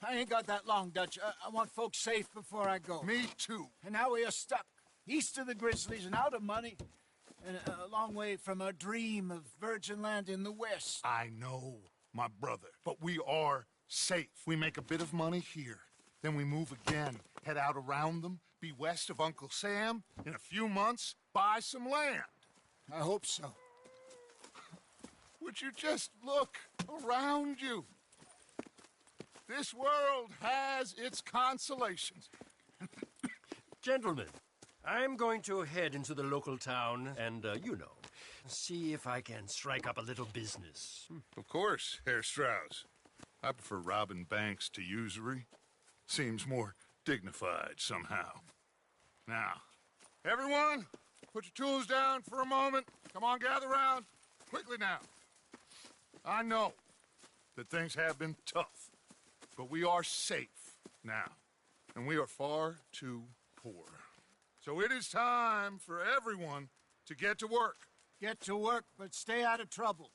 I ain't got that long, Dutch. I want folks safe before I go. Me too. And now we are stuck. East of the Grizzlies and out of money. And a long way from our dream of virgin land in the west. I know, my brother. But we are safe. We make a bit of money here. Then we move again. Head out around them. Be west of Uncle Sam. In a few months, buy some land. I hope so. Would you just look around you? This world has its consolations. Gentlemen, I'm going to head into the local town and, see if I can strike up a little business. Of course, Herr Strauss. I prefer robbing banks to usury. Seems more dignified somehow. Now, everyone, put your tools down for a moment. Come on, gather round. Quickly now. I know that things have been tough, but we are safe now, and we are far too poor. So it is time for everyone to get to work. Get to work, but stay out of trouble.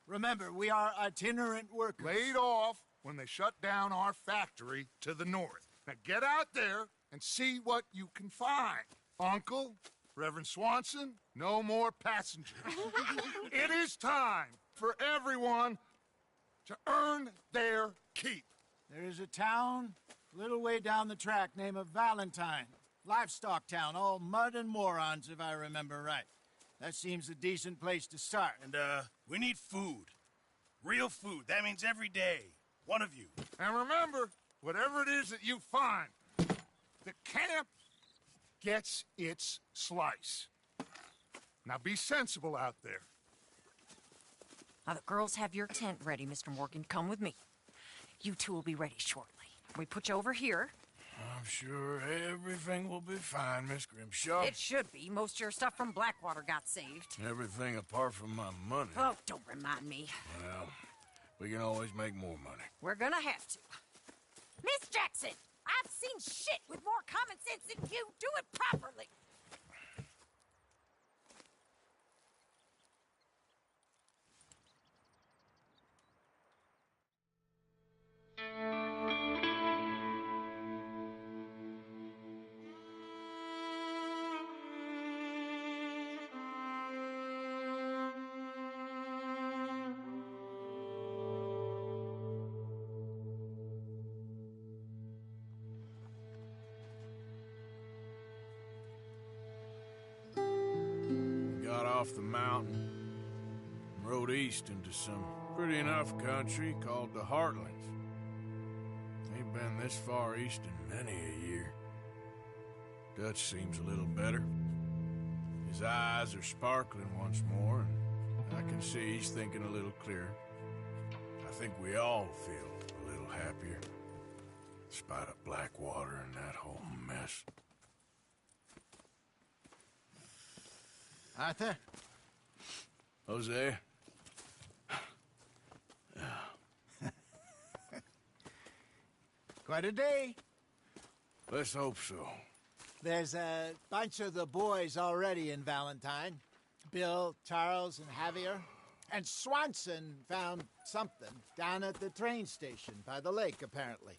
Remember, we are itinerant workers. Laid off when they shut down our factory to the north. Now get out there and see what you can find. Uncle, Reverend Swanson, no more passengers. It is time for everyone to earn their keep. There is a town a little way down the track named Valentine. Livestock town, all mud and morons, if I remember right. That seems a decent place to start. And, we need food. Real food. That means every day. One of you. And remember, whatever it is that you find, the camp gets its slice. Now be sensible out there. Now, the girls have your tent ready, Mr. Morgan. Come with me. You two will be ready shortly. We put you over here. I'm sure everything will be fine, Miss Grimshaw. It should be. Most of your stuff from Blackwater got saved. Everything apart from my money. Oh, don't remind me. Well, we can always make more money. We're gonna have to. Miss Jackson, I've seen shit with more common sense than you. Do it properly. Off the mountain and rode east into some pretty enough country called the Heartlands. Ain't been this far east in many a year. Dutch seems a little better. His eyes are sparkling once more, and I can see he's thinking a little clearer. I think we all feel a little happier, in spite of Blackwater and that whole mess. Arthur? Jose? Quite a day. Let's hope so. There's a bunch of the boys already in Valentine. Bill, Charles, and Javier. And Swanson found something down at the train station by the lake, apparently.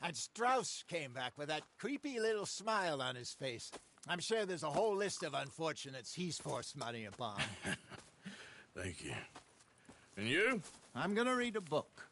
And Strauss came back with that creepy little smile on his face. I'm sure there's a whole list of unfortunates he's forced money upon. Thank you. And you? I'm gonna read a book.